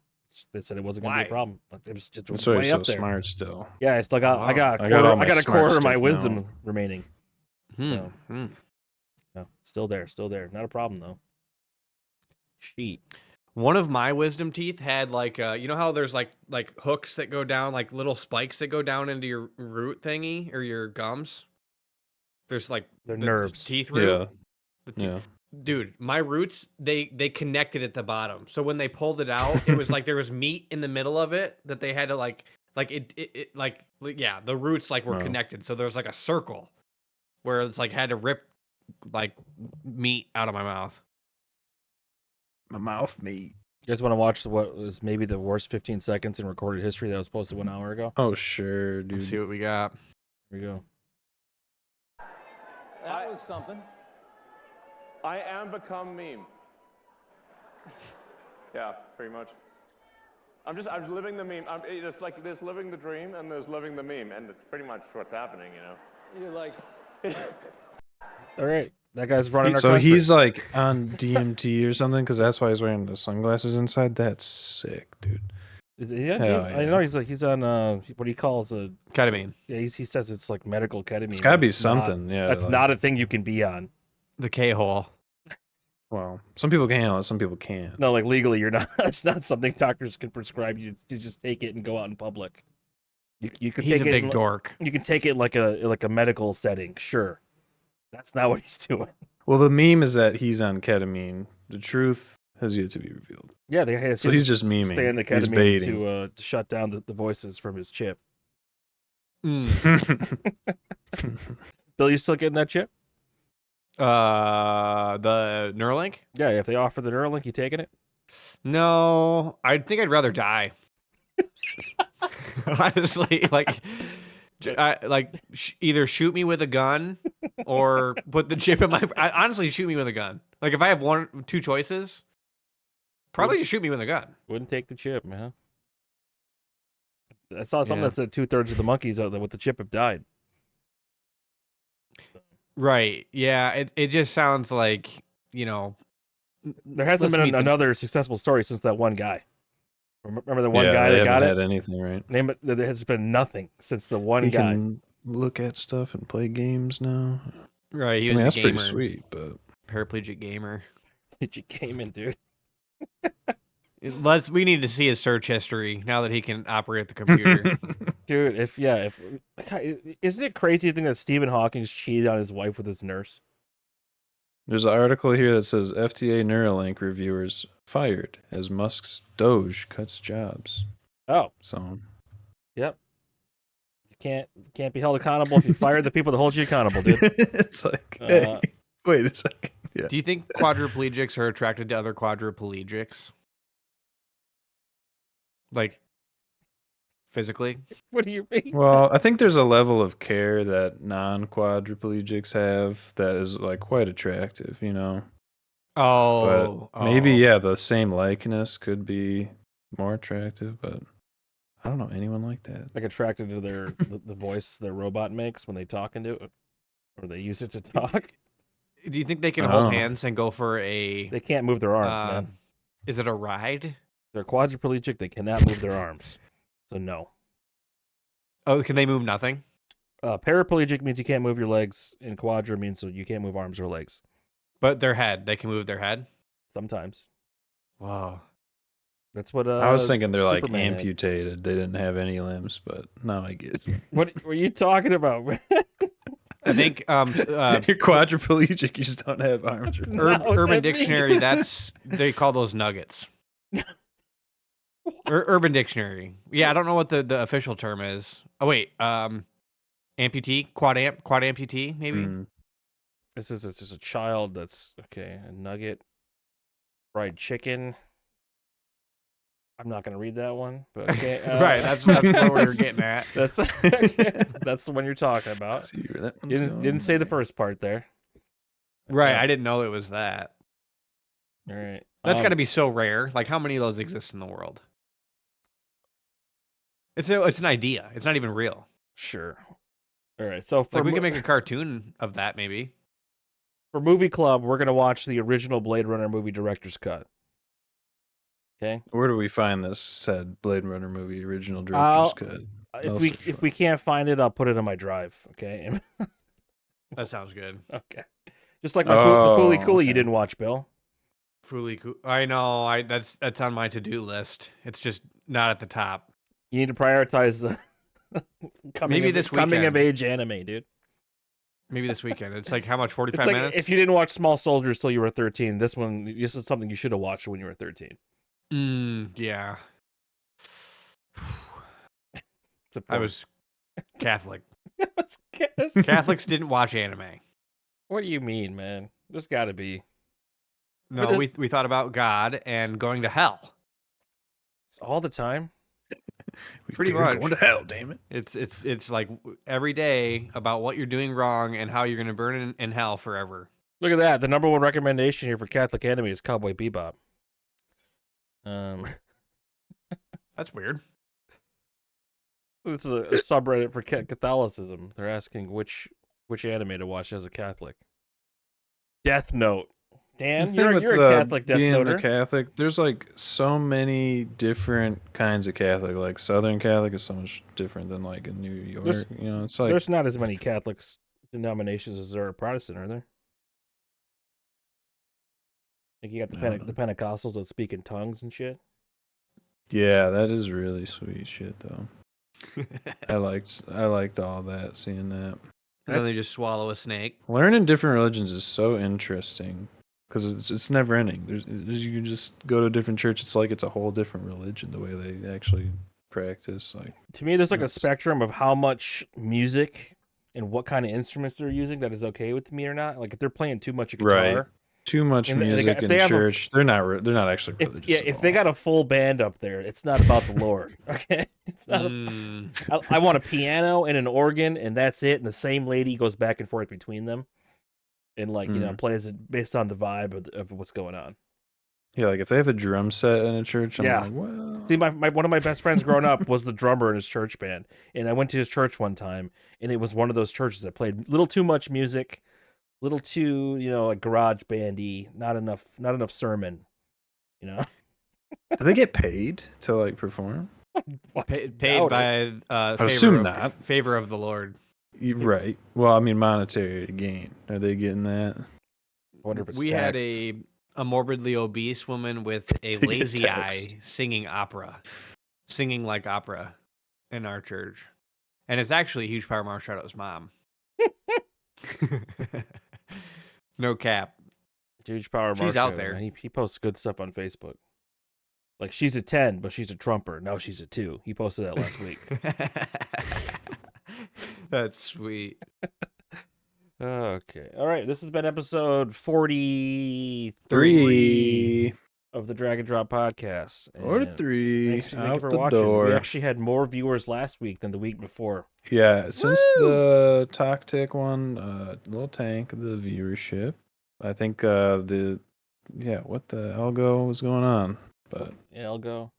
they said it wasn't going to be a problem. It was just that's why way you're up so there. Smart still. Yeah, I still got. I got a quarter of my wisdom remaining. So, yeah, still there. Not a problem though. Sheet. One of my wisdom teeth had like you know how there's like hooks that go down, like little spikes that go down into your root thingy or your gums. There's like they're nerves. Teeth root. Yeah. Yeah. Dude, my roots, they connected at the bottom. So when they pulled it out, it was like there was meat in the middle of it that they had to like yeah, the roots like were Wow. connected. So there was like a circle where it's like had to rip like meat out of my mouth. My mouth meat. You guys want to watch what was maybe the worst 15 seconds in recorded history that was posted 1 hour ago? Oh, sure, dude. Let's see what we got. Here we go. That was something. I am become meme. Yeah, pretty much. I'm living the meme. It's like there's living the dream and there's living the meme, and it's pretty much what's happening, you know. You're like. All right, that guy's running. So our country. he's like on DMT or something, because that's why he's wearing the sunglasses inside. That's sick, dude. Is he on Hell I yeah. know he's on what he calls a Ketamine. yeah. He says it's like medical ketamine. It's gotta but be it's not. something. Yeah. That's like, not a thing you can be on. The K-hole. Well, some people can handle it. Some people can't. No, like legally, you're not. It's not something doctors can prescribe you to just take it and go out in public. You could He's take a it. big in, dork. You can take it in like a medical setting. Sure, that's not what he's doing. Well, the meme is that he's on ketamine. The truth has yet to be revealed. Yeah, they So he's just memeing. Stay on the He's ketamine baiting. to shut down the voices from his chip. Mm. Bill, you still getting that chip? The Neuralink? Yeah, if they offer the Neuralink, you taking it? No, I think I'd rather die. Honestly, like, either shoot me with a gun or put the chip in my. Honestly, shoot me with a gun. Like, if I have two choices, probably just shoot me with a gun. Wouldn't take the chip, man. I saw something Yeah. that said 2/3 of the monkeys out there with the chip have died. Right? Yeah. It just sounds like, you know. There hasn't let's meet been another successful story since that one guy. Remember the one yeah, guy they that got haven't it? had anything, right? Name it. There has been nothing since the one He guy. can look at stuff and play games now. Right? He I was mean, a that's gamer, pretty sweet, but paraplegic gamer. You came in, dude. We need to see his search history now that he can operate the computer. Dude, if isn't it crazy to think that Stephen Hawking cheated on his wife with his nurse? there's an article here that says FDA Neuralink reviewers fired as Musk's Doge cuts jobs. Oh, So yep. You can't be held accountable if you fire the people that hold you accountable, dude. it's like, hey, Uh, wait a second. Yeah. Do you think quadriplegics are attracted to other quadriplegics? Like, physically? What do you mean? Well, I think there's a level of care that non-quadriplegics have that is like quite attractive, you know. Oh, But maybe yeah, the same likeness could be more attractive, but I don't know anyone like that. Like attracted to the voice their robot makes when they talk into it, or they use it to talk. Do you think they can Oh. hold hands and go for a? They can't move their arms, man. Is it a ride? They're quadriplegic. They cannot move their arms. So no. Oh, can they move nothing? Paraplegic means you can't move your legs, and quadra means so you can't move arms or legs. But their head, they can move their head. Sometimes. Whoa. That's what I was thinking they're like Superman had. amputated. They didn't have any limbs, but now I get it. What were you talking about? I think You're quadriplegic, you just don't have arms. Or not what Urban that Dictionary, means. they call those nuggets. Urban Dictionary. Yeah, I don't know what the official term is. Oh wait, amputee, quad amputee, maybe. Mm. This is it's just a child that's okay. A nugget, fried chicken. I'm not gonna read that one, but okay. Right, that's what we were getting at. That's that's the one you're talking about. See where that one's You going. didn't say the first part there. Right, I didn't know it was that. All right. That's got to be so rare. Like, how many of those exist in the world? It's an idea. It's not even real. Sure. All right. So for Like, we can make a cartoon of that, maybe. for movie club, we're gonna watch the original Blade Runner movie director's cut. Okay. Where do we find this said Blade Runner movie original director's cut? I'll search If for we it. can't find it, I'll put it on my drive. Okay. That sounds good. Okay. Just like my Oh, Fooly Cooly you okay. didn't watch, Bill. Fully cool. I know. That's on my to-do list. It's just not at the top. You need to prioritize Maybe this coming of weekend. age anime, dude. Maybe this weekend. It's like how much? 45 It's like minutes? if you didn't watch Small Soldiers till you were 13, this is something you should have watched when you were 13. Yeah. It's a I was Catholic. It's- Catholics didn't watch anime. What do you mean, man? There's got to be. No, But we thought about God and going to hell. It's all the time. Pretty Fear much. going to hell, damn it. It's like every day about what you're doing wrong and how you're going to burn in hell forever. Look at that. The number one recommendation here for Catholic anime is Cowboy Bebop. That's weird. This is a subreddit for Catholicism. They're asking which anime to watch as a Catholic. Death Note. Dan, The thing with you're a Catholic Death being Noter. a Catholic, there's like so many different kinds of Catholic. Like Southern Catholic is so much different than like in New York. There's- It's like There's not as many Catholics denominations as there are Protestant, are there? Like you got the Pentecostals that speak in tongues and shit. yeah, that is really sweet shit though. I liked all that, seeing that. And then they just swallow a snake. Learning different religions is so interesting because it's never ending. You can just go to a different church. It's like it's a whole different religion the way they actually practice. Like To me, there's like a Yes. spectrum of how much music and what kind of instruments they're using that is okay with me or not. Like if they're playing too much guitar, Right. Too much And they music got- if in they have a- church. They're not actually religious. if they got a full band up there, it's not about the Lord. Okay, it's not. I want a piano and an organ, and that's it. And the same lady goes back and forth between them, and plays it based on the vibe of what's going on. Yeah, like if they have a drum set in a church, I'm Yeah. like, well, See, my one of my best friends growing up was the drummer in his church band, and I went to his church one time, and it was one of those churches that played a little too much music, little too like garage bandy, not enough sermon, do they get paid to like perform? Paid Doubt it. by assume not. favor of the Lord. Right. Well, I mean, monetary gain. Are they getting that? I wonder if it's We taxed. had a morbidly obese woman with a To get lazy taxed. eye singing like opera in our church. And it's actually a huge Power Mom shout out his mom. No cap. Huge power. She's out there. He posts good stuff on Facebook. Like she's a 10, but she's a trumper. Now she's a 2. He posted that last week. That's sweet. Okay. All right. This has been episode 43 3 of the Drag and Drop podcast. or And 3 thank you out for the watching. door. We actually had more viewers last week than the week before. Yeah, since the Talk Tick one, little tank the viewership. I think what the algo was going on, but Yeah, I'll go.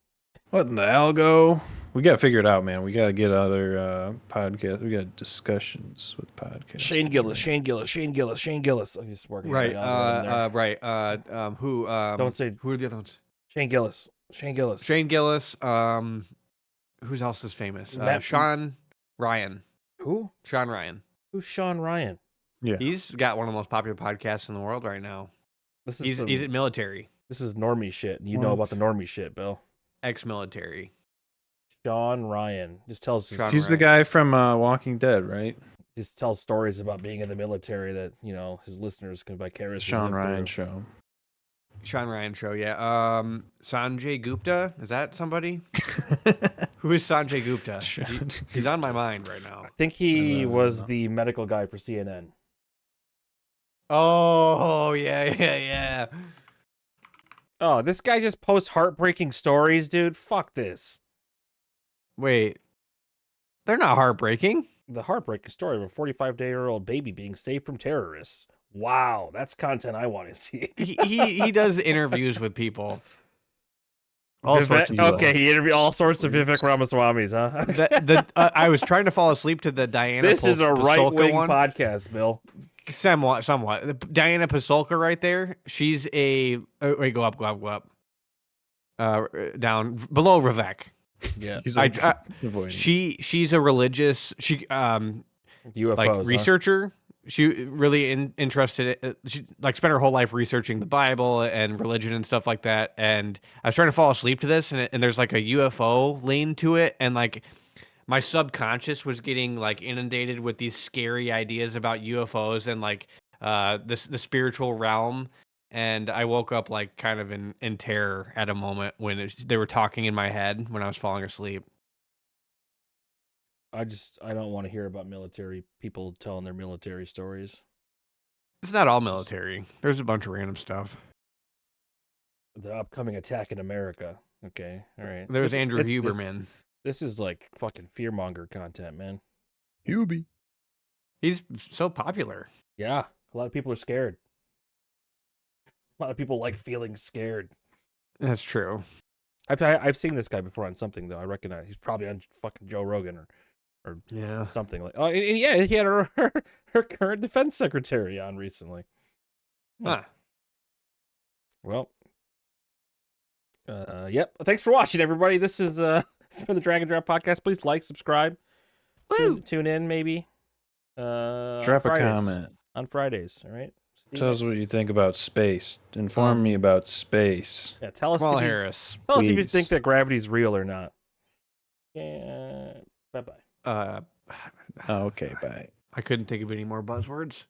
what in the algo? We got to figure it out, man. We got to get other podcasts. We got discussions with podcasts. Shane Gillis. I'm just working. on Right. the algorithm there. Right. Who? Don't say Who are the other ones? Shane Gillis. Shane Gillis. Who's else is famous? Matt- Sean Ryan. Who? Sean Ryan. Who's Sean Ryan? Yeah. He's got one of the most popular podcasts in the world right now. This is He's at military, this is normie shit. You know about the normie shit, Bill. ex-military. Sean Ryan just tells Sean He's the Ryan. guy from Walking Dead, right? just tells stories about being in the military that his listeners can vicariously. Sean live Ryan through. show. Sean Ryan show, yeah. Sanjay Gupta, is that somebody? Who is Sanjay Gupta? He's on my mind right now. I think he don't was know. the medical guy for CNN. Oh yeah. Oh, this guy just posts heartbreaking stories, dude. Fuck this. Wait, they're not heartbreaking. The heartbreaking story of a 45-day-old baby being saved from terrorists. Wow, that's content I want to see. He does interviews with people. All sorts of people. Okay, he interviewed all sorts of Vivek Ramaswamis, huh? I was trying to fall asleep to the Diana. This is a Pasulka right-wing one. podcast, Bill. Somewhat. Diana Pasulka right there. She's a. Wait, go up. Down below Vivek. Yeah, He's avoiding. She's a religious. UFOs, Like huh? researcher. She really interested. She like spent her whole life researching the Bible and religion and stuff like that. And I was trying to fall asleep to this, and there's like a UFO lane to it, and like my subconscious was getting like inundated with these scary ideas about UFOs and like the spiritual realm. And I woke up like kind of in terror at a moment when they were talking in my head when I was falling asleep. I don't want to hear about military people telling their military stories. It's not all military. There's a bunch of random stuff. The upcoming attack in America. Okay, all right. There's Andrew Huberman. This is like fucking fearmonger content, man. Hubie. He's so popular. Yeah, a lot of people are scared. A lot of people like feeling scared. That's true. I've seen this guy before on something though. I recognize he's probably on fucking Joe Rogan or Yeah. something like. Oh, and yeah, he had her current defense secretary on recently. Huh. Well, yep. Thanks for watching, everybody. This is it's been the Drag and Drop podcast. Please like, subscribe, tune in, maybe. Drop a comment on Fridays. All right. Tell us what you think about space. Inform me about space. Yeah, tell us. Well, Harris, tell us if you please. think that gravity's real or not. Yeah. Bye bye. Okay, bye. I couldn't think of any more buzzwords.